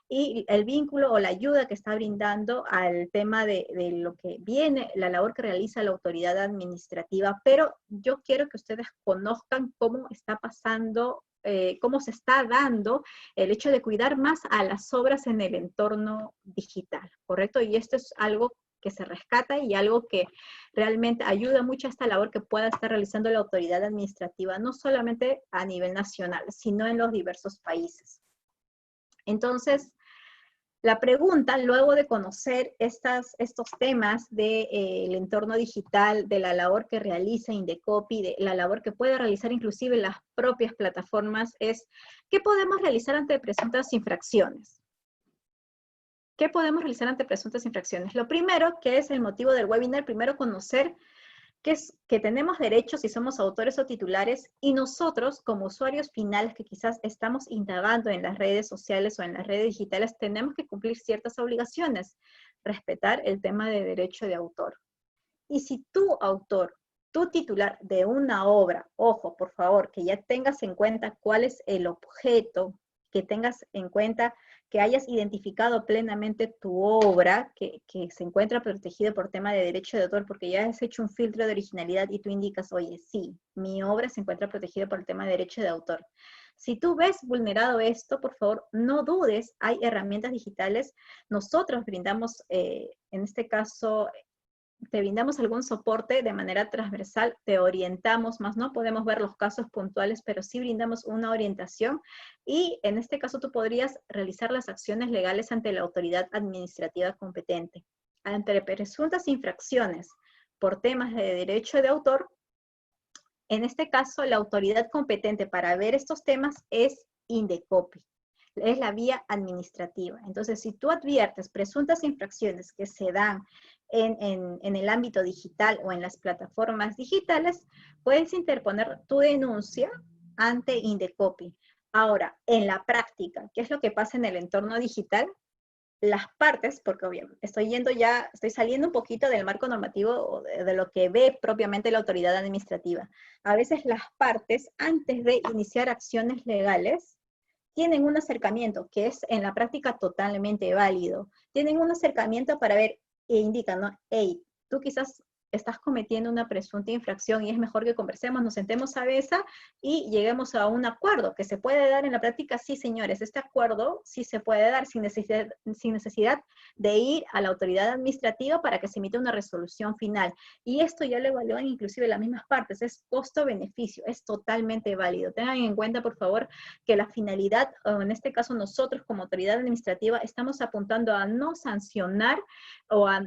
[SPEAKER 2] y el vínculo o la ayuda que está brindando al tema de lo que viene, la labor que realiza la autoridad administrativa, pero yo quiero que ustedes conozcan cómo está pasando, cómo se está dando el hecho de cuidar más a las obras en el entorno digital, ¿correcto? Y esto es algo que se rescata y algo que realmente ayuda mucho a esta labor que pueda estar realizando la autoridad administrativa, no solamente a nivel nacional, sino en los diversos países. Entonces, la pregunta, luego de conocer estos temas del entorno digital, de la labor que realiza Indecopy, de la labor que puede realizar inclusive las propias plataformas, es ¿qué podemos realizar ante presuntas infracciones? ¿Qué podemos realizar ante presuntas infracciones? Lo primero, que es el motivo del webinar, primero conocer que tenemos derechos si somos autores o titulares, y nosotros, como usuarios finales que quizás estamos indagando en las redes sociales o en las redes digitales, tenemos que cumplir ciertas obligaciones, respetar el tema de derecho de autor. Y si tu autor, tu titular de una obra, ojo, por favor, que ya tengas en cuenta cuál es el objeto, que tengas en cuenta que hayas identificado plenamente tu obra, que se encuentra protegida por tema de derecho de autor, porque ya has hecho un filtro de originalidad y tú indicas, oye, sí, mi obra se encuentra protegida por el tema de derecho de autor. Si tú ves vulnerado esto, por favor, no dudes, hay herramientas digitales. Nosotros brindamos, en este caso, te brindamos algún soporte de manera transversal, te orientamos, más no podemos ver los casos puntuales, pero sí brindamos una orientación y en este caso tú podrías realizar las acciones legales ante la autoridad administrativa competente. Ante presuntas infracciones por temas de derecho de autor, en este caso la autoridad competente para ver estos temas es Indecopy. Es la vía administrativa. Entonces, si tú adviertes presuntas infracciones que se dan en el ámbito digital o en las plataformas digitales, puedes interponer tu denuncia ante Indecopy. Ahora, en la práctica, ¿qué es lo que pasa en el entorno digital? Las partes, porque obviamente estoy saliendo un poquito del marco normativo de lo que ve propiamente la autoridad administrativa. A veces las partes, antes de iniciar acciones legales, tienen un acercamiento que es en la práctica totalmente válido. Tienen un acercamiento para ver e indican, ¿no? Hey, tú quizás estás cometiendo una presunta infracción y es mejor que conversemos, nos sentemos a mesa y lleguemos a un acuerdo que se puede dar en la práctica. Sí, señores, este acuerdo sí se puede dar sin necesidad de ir a la autoridad administrativa para que se emita una resolución final. Y esto ya lo evalúan inclusive las mismas partes, es costo-beneficio, es totalmente válido. Tengan en cuenta, por favor, que la finalidad, o en este caso nosotros como autoridad administrativa, estamos apuntando a no sancionar o a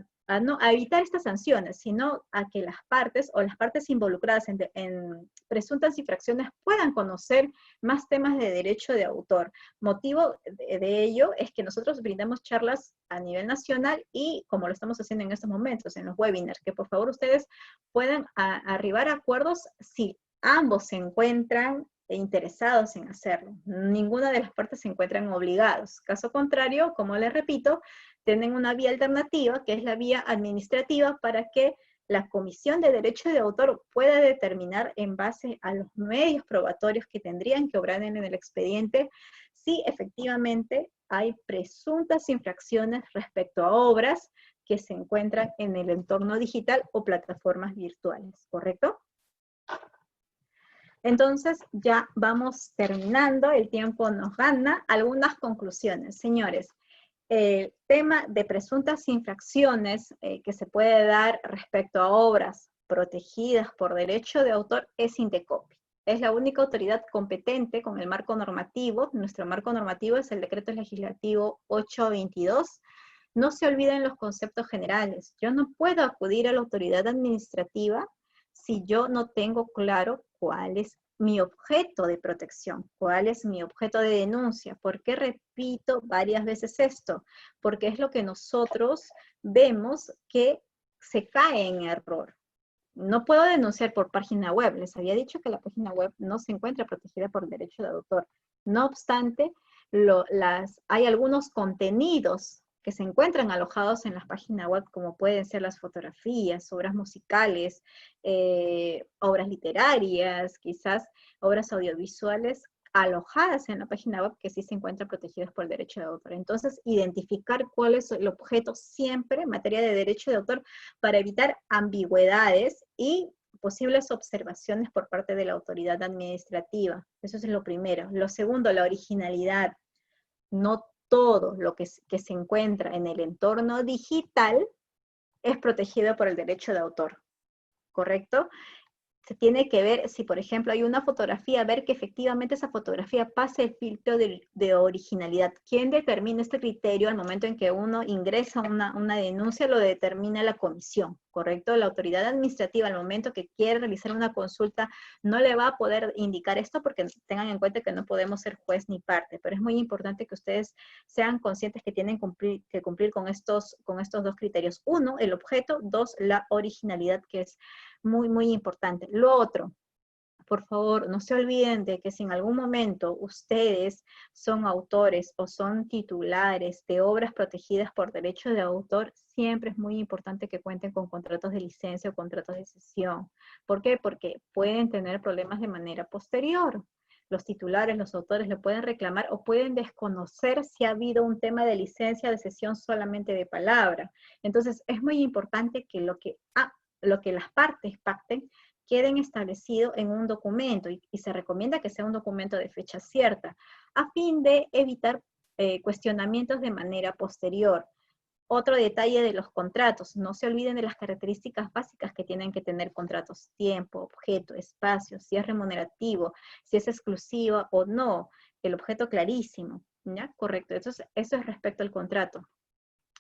[SPEAKER 2] evitar estas sanciones, sino a que las partes o las partes involucradas en presuntas infracciones puedan conocer más temas de derecho de autor. Motivo de ello es que nosotros brindamos charlas a nivel nacional y como lo estamos haciendo en estos momentos, en los webinars, que por favor ustedes puedan arribar a acuerdos si ambos se encuentran interesados en hacerlo. Ninguna de las partes se encuentran obligados. Caso contrario, como les repito, tienen una vía alternativa, que es la vía administrativa, para que la Comisión de Derecho de Autor pueda determinar en base a los medios probatorios que tendrían que obrar en el expediente si efectivamente hay presuntas infracciones respecto a obras que se encuentran en el entorno digital o plataformas virtuales, ¿correcto? Entonces ya vamos terminando, el tiempo nos gana. Algunas conclusiones, señores. El tema de presuntas infracciones que se puede dar respecto a obras protegidas por derecho de autor es Indecopi. Es la única autoridad competente con el marco normativo. Nuestro marco normativo es el Decreto Legislativo 822. No se olviden los conceptos generales. Yo no puedo acudir a la autoridad administrativa si yo no tengo claro cuál es mi objeto de protección, cuál es mi objeto de denuncia. ¿Por qué repito varias veces esto? Porque es lo que nosotros vemos que se cae en error. No puedo denunciar por página web. Les había dicho que la página web no se encuentra protegida por derecho de autor. No obstante, hay algunos contenidos que se encuentran alojados en las páginas web, como pueden ser las fotografías, obras musicales, obras literarias, quizás obras audiovisuales alojadas en la página web que sí se encuentran protegidas por el derecho de autor. Entonces, identificar cuál es el objeto siempre en materia de derecho de autor para evitar ambigüedades y posibles observaciones por parte de la autoridad administrativa. Eso es lo primero. Lo segundo, la originalidad. No todo lo que se encuentra en el entorno digital es protegido por el derecho de autor, ¿correcto? Se tiene que ver, si por ejemplo hay una fotografía, ver que efectivamente esa fotografía pase el filtro de originalidad. ¿Quién determina este criterio al momento en que uno ingresa una denuncia? Lo determina la comisión, ¿correcto? La autoridad administrativa al momento que quiere realizar una consulta no le va a poder indicar esto porque tengan en cuenta que no podemos ser juez ni parte, pero es muy importante que ustedes sean conscientes que tienen que cumplir con estos dos criterios. Uno, el objeto. Dos, la originalidad, que es muy, muy importante. Lo otro, por favor, no se olviden de que si en algún momento ustedes son autores o son titulares de obras protegidas por derecho de autor, siempre es muy importante que cuenten con contratos de licencia o contratos de cesión. ¿Por qué? Porque pueden tener problemas de manera posterior. Los titulares, los autores lo pueden reclamar o pueden desconocer si ha habido un tema de licencia de cesión solamente de palabra. Entonces, es muy importante que lo que las partes pacten queden establecidos en un documento y se recomienda que sea un documento de fecha cierta a fin de evitar cuestionamientos de manera posterior. Otro detalle de los contratos, no se olviden de las características básicas que tienen que tener contratos: tiempo, objeto, espacio, si es remunerativo, si es exclusivo o no, el objeto clarísimo, ¿ya? Correcto, eso es respecto al contrato.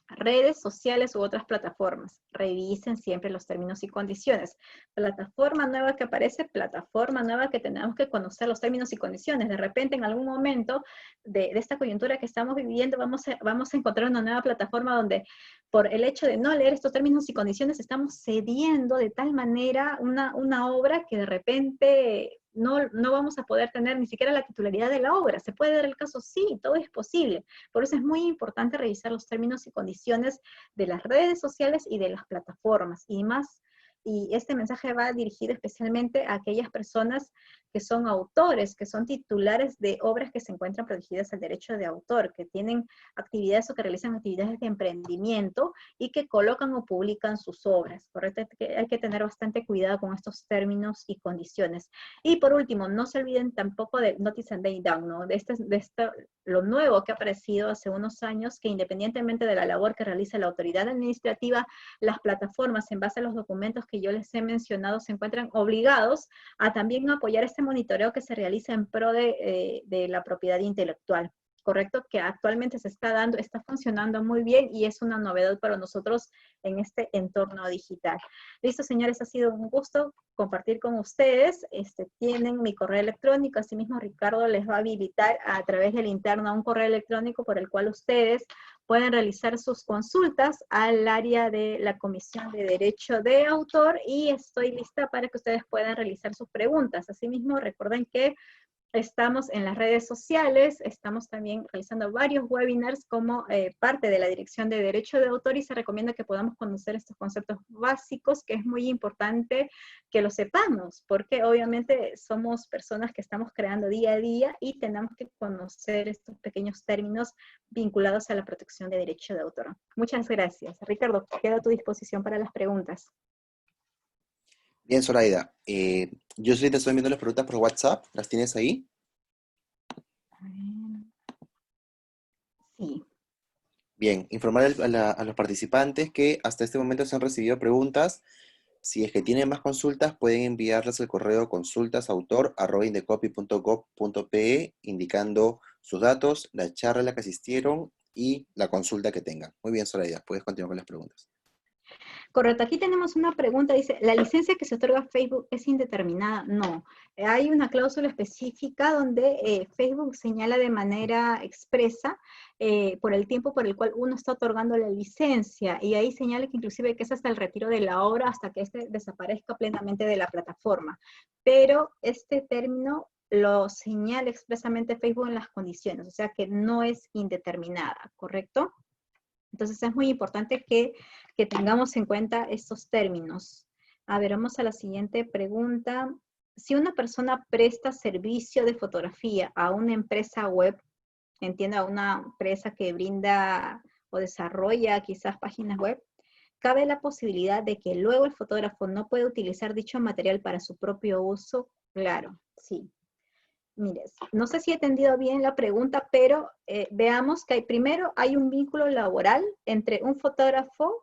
[SPEAKER 2] Redes sociales u otras plataformas. Revisen siempre los términos y condiciones. Plataforma nueva que aparece, plataforma nueva que tenemos que conocer los términos y condiciones. De repente, en algún momento de esta coyuntura que estamos viviendo, vamos a encontrar una nueva plataforma donde, por el hecho de no leer estos términos y condiciones, estamos cediendo de tal manera una obra que de repente no vamos a poder tener ni siquiera la titularidad de la obra. ¿Se puede dar el caso? Sí, todo es posible. Por eso es muy importante revisar los términos y condiciones de las redes sociales y de las plataformas. Y este mensaje va dirigido especialmente a aquellas personas que son autores, que son titulares de obras que se encuentran protegidas al derecho de autor, que tienen actividades o que realizan actividades de emprendimiento y que colocan o publican sus obras, ¿correcto? Hay que tener bastante cuidado con estos términos y condiciones. Y por último, no se olviden tampoco de Notice and Laydown, ¿no? Lo nuevo que ha aparecido hace unos años, que independientemente de la labor que realiza la autoridad administrativa, las plataformas, en base a los documentos que yo les he mencionado, se encuentran obligados a también apoyar este monitoreo que se realiza en pro de la propiedad intelectual. ¿Correcto? Que actualmente se está dando, está funcionando muy bien y es una novedad para nosotros en este entorno digital. Listo, señores, ha sido un gusto compartir con ustedes. Tienen mi correo electrónico, asimismo Ricardo les va a habilitar a través del interno un correo electrónico por el cual ustedes pueden realizar sus consultas al área de la Comisión de Derecho de Autor y estoy lista para que ustedes puedan realizar sus preguntas. Asimismo, recuerden que estamos en las redes sociales, estamos también realizando varios webinars como parte de la Dirección de Derecho de Autor y se recomienda que podamos conocer estos conceptos básicos, que es muy importante que lo sepamos, porque obviamente somos personas que estamos creando día a día y tenemos que conocer estos pequeños términos vinculados a la protección de derecho de autor. Muchas gracias. Ricardo, quedo a tu disposición para las preguntas.
[SPEAKER 1] Bien, Zoraida. Yo sí te estoy viendo las preguntas por WhatsApp. ¿Las tienes ahí?
[SPEAKER 2] Sí.
[SPEAKER 1] Bien, informar a los participantes que hasta este momento se han recibido preguntas. Si es que tienen más consultas, pueden enviarlas al correo consultas@indecopy.gov.pe indicando sus datos, la charla a la que asistieron y la consulta que tengan. Muy bien, Zoraida, puedes continuar con las preguntas.
[SPEAKER 2] Correcto, aquí tenemos una pregunta, dice, ¿la licencia que se otorga a Facebook es indeterminada? No, hay una cláusula específica donde Facebook señala de manera expresa por el tiempo por el cual uno está otorgando la licencia, y ahí señala que inclusive que es hasta el retiro de la obra, hasta que éste desaparezca plenamente de la plataforma. Pero este término lo señala expresamente Facebook en las condiciones, o sea que no es indeterminada, ¿correcto? Entonces es muy importante que tengamos en cuenta estos términos. A ver, vamos a la siguiente pregunta. Si una persona presta servicio de fotografía a una empresa web, entiendo, a una empresa que brinda o desarrolla quizás páginas web, ¿cabe la posibilidad de que luego el fotógrafo no pueda utilizar dicho material para su propio uso? Claro, sí. Mire, no sé si he entendido bien la pregunta, pero veamos que primero hay un vínculo laboral entre un fotógrafo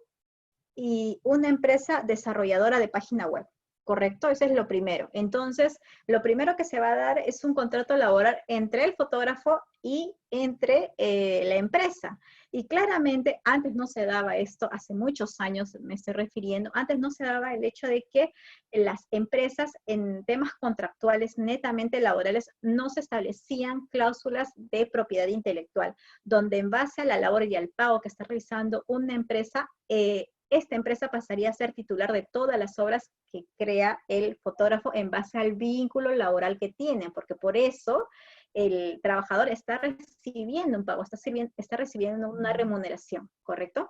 [SPEAKER 2] y una empresa desarrolladora de página web, ¿correcto? Eso es lo primero. Entonces, lo primero que se va a dar es un contrato laboral entre el fotógrafo y entre la empresa. Y claramente, antes no se daba esto, hace muchos años me estoy refiriendo, antes no se daba el hecho de que las empresas en temas contractuales netamente laborales no se establecían cláusulas de propiedad intelectual, donde en base a la labor y al pago que está realizando una empresa, esta empresa pasaría a ser titular de todas las obras que crea el fotógrafo en base al vínculo laboral que tienen, porque por eso el trabajador está recibiendo un pago, está recibiendo una remuneración, ¿correcto?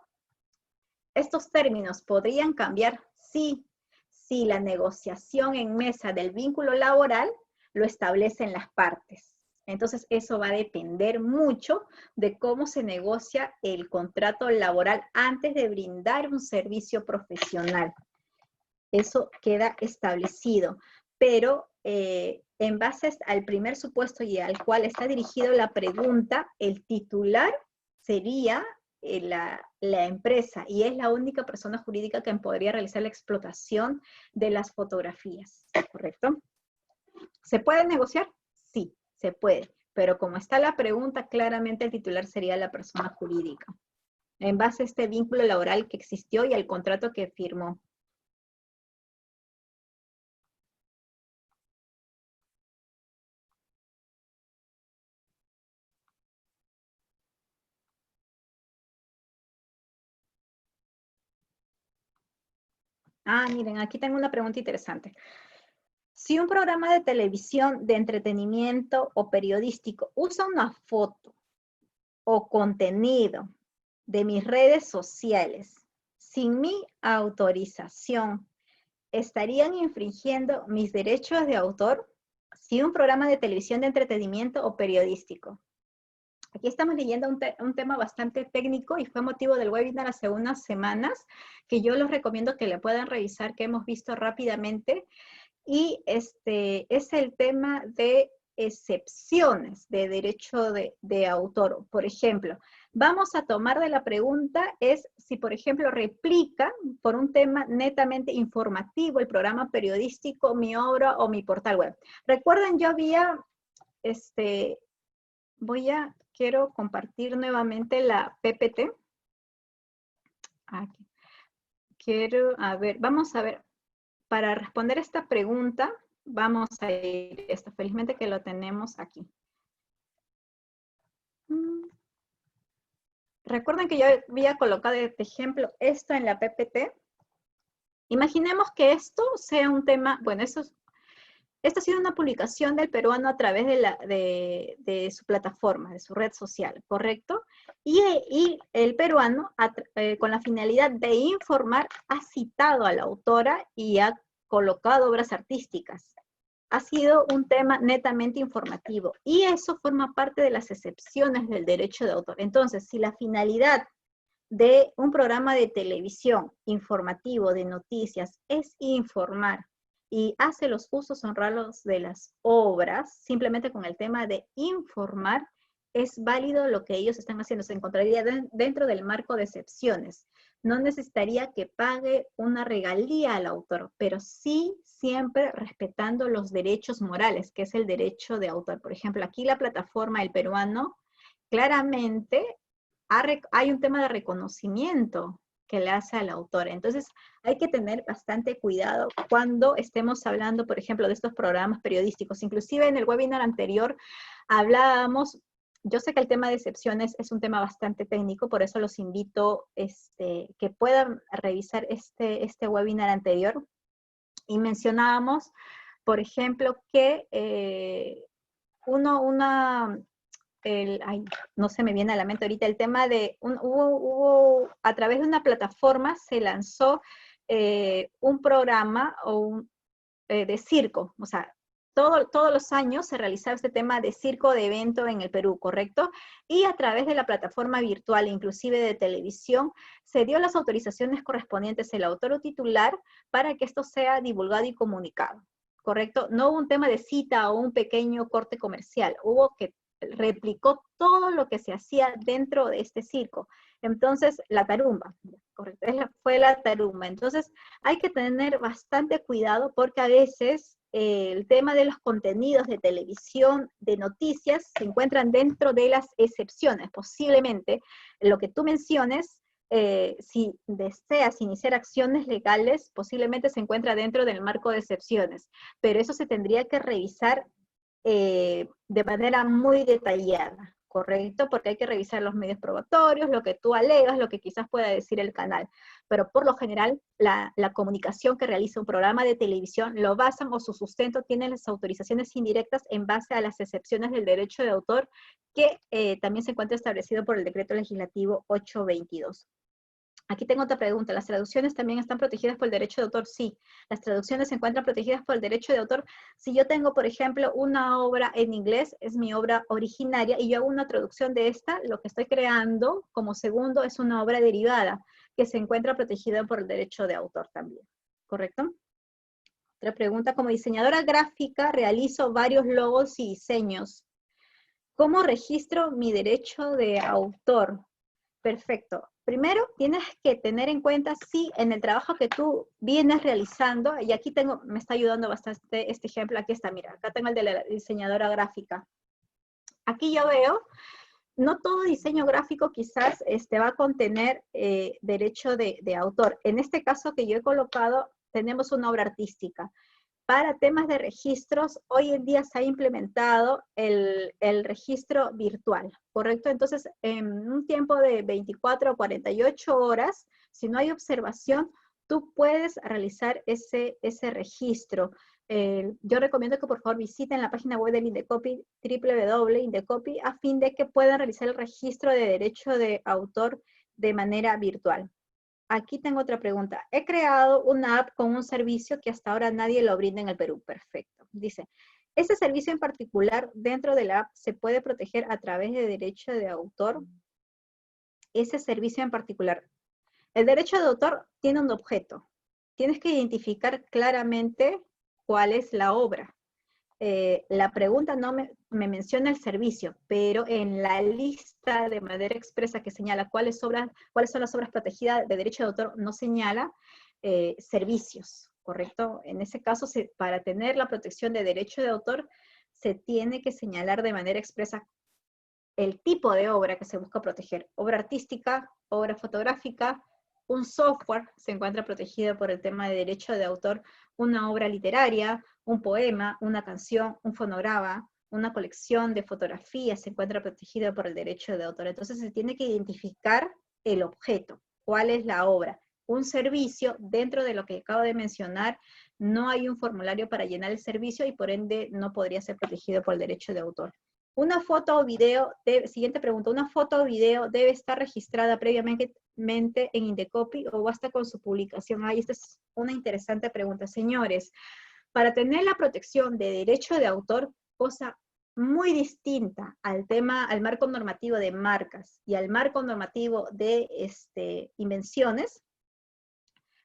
[SPEAKER 2] Estos términos podrían cambiar si la negociación en mesa del vínculo laboral lo establecen las partes. Entonces, eso va a depender mucho de cómo se negocia el contrato laboral antes de brindar un servicio profesional. Eso queda establecido, pero en base al primer supuesto y al cual está dirigido la pregunta, el titular sería la empresa, y es la única persona jurídica que podría realizar la explotación de las fotografías, ¿correcto? ¿Se puede negociar? Sí, se puede, pero como está la pregunta, claramente el titular sería la persona jurídica, en base a este vínculo laboral que existió y al contrato que firmó. Ah, miren, aquí tengo una pregunta interesante. Si un programa de televisión de entretenimiento o periodístico usa una foto o contenido de mis redes sociales sin mi autorización, ¿estarían infringiendo mis derechos de autor? si un programa de televisión de entretenimiento o periodístico. Aquí estamos leyendo un tema bastante técnico y fue motivo del webinar hace unas semanas, que yo los recomiendo que le puedan revisar, que hemos visto rápidamente. Y es el tema de excepciones de derecho de autor. Por ejemplo, vamos a tomar de la pregunta es si, por ejemplo, replica por un tema netamente informativo el programa periodístico, mi obra o mi portal web. Recuerden, yo había, quiero compartir nuevamente la PPT. Aquí. Vamos a ver. Para responder esta pregunta, vamos a ir esto. Felizmente que lo tenemos aquí. Recuerden que yo había colocado de ejemplo esto en la PPT. Imaginemos que esto sea un tema, bueno, esto ha sido una publicación del peruano a través de su plataforma, de su red social, ¿correcto? Y el peruano, con la finalidad de informar, ha citado a la autora y ha colocado obras artísticas. Ha sido un tema netamente informativo y eso forma parte de las excepciones del derecho de autor. Entonces, si la finalidad de un programa de televisión informativo de noticias es informar y hace los usos honrados de las obras, simplemente con el tema de informar, es válido lo que ellos están haciendo. Se encontraría dentro del marco de excepciones. No necesitaría que pague una regalía al autor, pero sí siempre respetando los derechos morales, que es el derecho de autor. Por ejemplo, aquí la plataforma El Peruano claramente hay un tema de reconocimiento que le hace al autor. Entonces, hay que tener bastante cuidado cuando estemos hablando, por ejemplo, de estos programas periodísticos. Inclusive en el webinar anterior hablábamos, yo sé que el tema de excepciones es un tema bastante técnico, por eso los invito que puedan revisar este webinar anterior. Y mencionábamos, por ejemplo, que no se me viene a la mente ahorita el tema de, a través de una plataforma se lanzó un programa de circo, o sea, todos los años se realizaba este tema de circo de evento en el Perú, ¿correcto? Y a través de la plataforma virtual, inclusive de televisión, se dio las autorizaciones correspondientes al autor o titular para que esto sea divulgado y comunicado, ¿correcto? No hubo un tema de cita o un pequeño corte comercial, hubo que replicó todo lo que se hacía dentro de este circo. Entonces, la tarumba, correcto, fue la tarumba. Entonces, hay que tener bastante cuidado porque a veces el tema de los contenidos de televisión, de noticias, se encuentran dentro de las excepciones. Posiblemente lo que tú menciones, si deseas iniciar acciones legales, posiblemente se encuentra dentro del marco de excepciones, pero eso se tendría que revisar de manera muy detallada, ¿correcto? Porque hay que revisar los medios probatorios, lo que tú alegas, lo que quizás pueda decir el canal. Pero por lo general, la comunicación que realiza un programa de televisión lo basan o su sustento tiene las autorizaciones indirectas en base a las excepciones del derecho de autor que también se encuentra establecido por el Decreto Legislativo 822. Aquí tengo otra pregunta. ¿Las traducciones también están protegidas por el derecho de autor? Sí. ¿Las traducciones se encuentran protegidas por el derecho de autor? Si yo tengo, por ejemplo, una obra en inglés, es mi obra originaria, y yo hago una traducción de esta, lo que estoy creando como segundo es una obra derivada, que se encuentra protegida por el derecho de autor también. ¿Correcto? Otra pregunta. Como diseñadora gráfica, realizo varios logos y diseños. ¿Cómo registro mi derecho de autor? Perfecto. Primero, tienes que tener en cuenta si en el trabajo que tú vienes realizando, y aquí me está ayudando bastante este ejemplo, aquí está, mira, acá tengo el de la diseñadora gráfica. Aquí yo veo, no todo diseño gráfico quizás va a contener derecho de autor. En este caso que yo he colocado, tenemos una obra artística. Para temas de registros, hoy en día se ha implementado el registro virtual, ¿correcto? Entonces, en un tiempo de 24 a 48 horas, si no hay observación, tú puedes realizar ese registro. Yo recomiendo que por favor visiten la página web del Indecopi, www.indecopi, a fin de que puedan realizar el registro de derecho de autor de manera virtual. Aquí tengo otra pregunta. He creado una app con un servicio que hasta ahora nadie lo brinda en el Perú. Perfecto. Dice, Ese servicio en particular dentro de la app se puede proteger a través de derecho de autor. Ese servicio en particular. El derecho de autor tiene un objeto. Tienes que identificar claramente cuál es la obra. La pregunta no me menciona el servicio, pero en la lista de manera expresa que señala cuáles son las obras protegidas de derecho de autor, no señala servicios, ¿correcto? En ese caso, para tener la protección de derecho de autor, se tiene que señalar de manera expresa el tipo de obra que se busca proteger. Obra artística, obra fotográfica, un software se encuentra protegido por el tema de derecho de autor, una obra literaria, un poema, una canción, un fonograma, una colección de fotografías se encuentra protegida por el derecho de autor. Entonces se tiene que identificar el objeto, cuál es la obra. Un servicio, dentro de lo que acabo de mencionar, no hay un formulario para llenar el servicio y por ende no podría ser protegido por el derecho de autor. Una foto o video, siguiente pregunta, ¿una foto o video debe estar registrada previamente en Indecopy o basta con su publicación? Esta es una interesante pregunta. Señores, para tener la protección de derecho de autor, cosa muy distinta al tema, al marco normativo de marcas y al marco normativo de invenciones,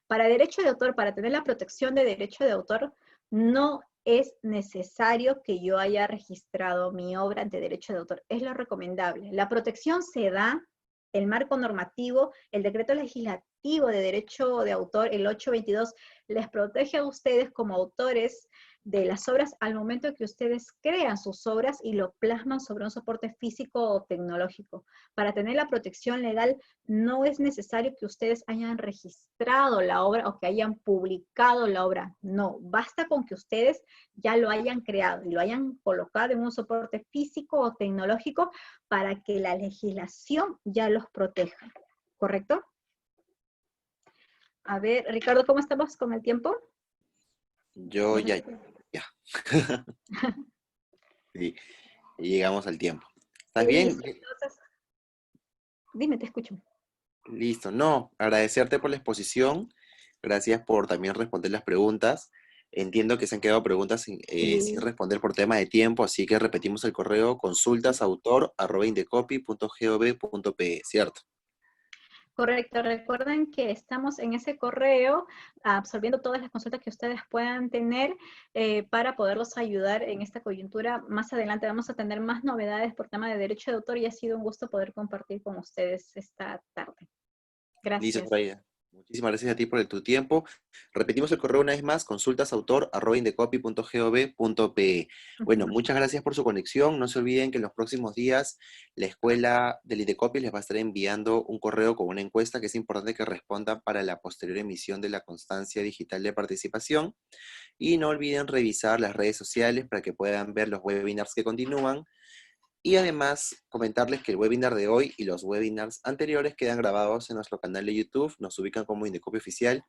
[SPEAKER 2] para derecho de autor, para tener la protección de derecho de autor, no es necesario que yo haya registrado mi obra ante derecho de autor. Es lo recomendable. La protección se da, el marco normativo, el decreto legislativo de derecho de autor, el 822, les protege a ustedes como autores de las obras al momento que ustedes crean sus obras y lo plasman sobre un soporte físico o tecnológico. Para tener la protección legal no es necesario que ustedes hayan registrado la obra o que hayan publicado la obra. No, basta con que ustedes ya lo hayan creado y lo hayan colocado en un soporte físico o tecnológico para que la legislación ya los proteja. ¿Correcto? A ver, Ricardo, ¿cómo estamos con el tiempo?
[SPEAKER 1] Yo ya. Sí, y llegamos al tiempo. ¿Estás bien?
[SPEAKER 2] Listo, entonces, dime, te escucho.
[SPEAKER 1] Listo. No, agradecerte por la exposición. Gracias por también responder las preguntas. Entiendo que se han quedado preguntas sin
[SPEAKER 2] Sí.
[SPEAKER 1] responder por tema de tiempo, así que repetimos el correo consultasautor@indecopy.gov.pe, ¿cierto?
[SPEAKER 2] Correcto, recuerden que estamos en ese correo absorbiendo todas las consultas que ustedes puedan tener para poderlos ayudar en esta coyuntura. Más adelante vamos a tener más novedades por tema de derecho de autor y ha sido un gusto poder compartir con ustedes esta tarde.
[SPEAKER 1] Listo,
[SPEAKER 2] Gracias.
[SPEAKER 1] Soraya. Muchísimas gracias a ti por tu tiempo. Repetimos el correo una vez más, consultasautor@indecopy.gov.pe. Bueno,
[SPEAKER 2] Ujú.
[SPEAKER 1] muchas gracias por su conexión. No se olviden que en los próximos días la escuela del Indecopy les va a estar enviando un correo con una encuesta que es importante que respondan para la posterior emisión de la constancia digital de participación. Y no olviden revisar las redes sociales para que puedan ver los webinars que continúan. Y además, comentarles que el webinar de hoy y los webinars anteriores quedan grabados en nuestro canal de YouTube, nos ubican como Indecopy Oficial.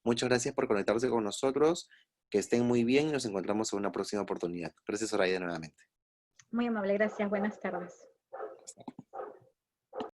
[SPEAKER 1] Muchas gracias por conectarse con nosotros, que estén muy bien y nos encontramos en una próxima oportunidad. Gracias, Soraya, nuevamente.
[SPEAKER 2] Muy amable, gracias. Buenas tardes.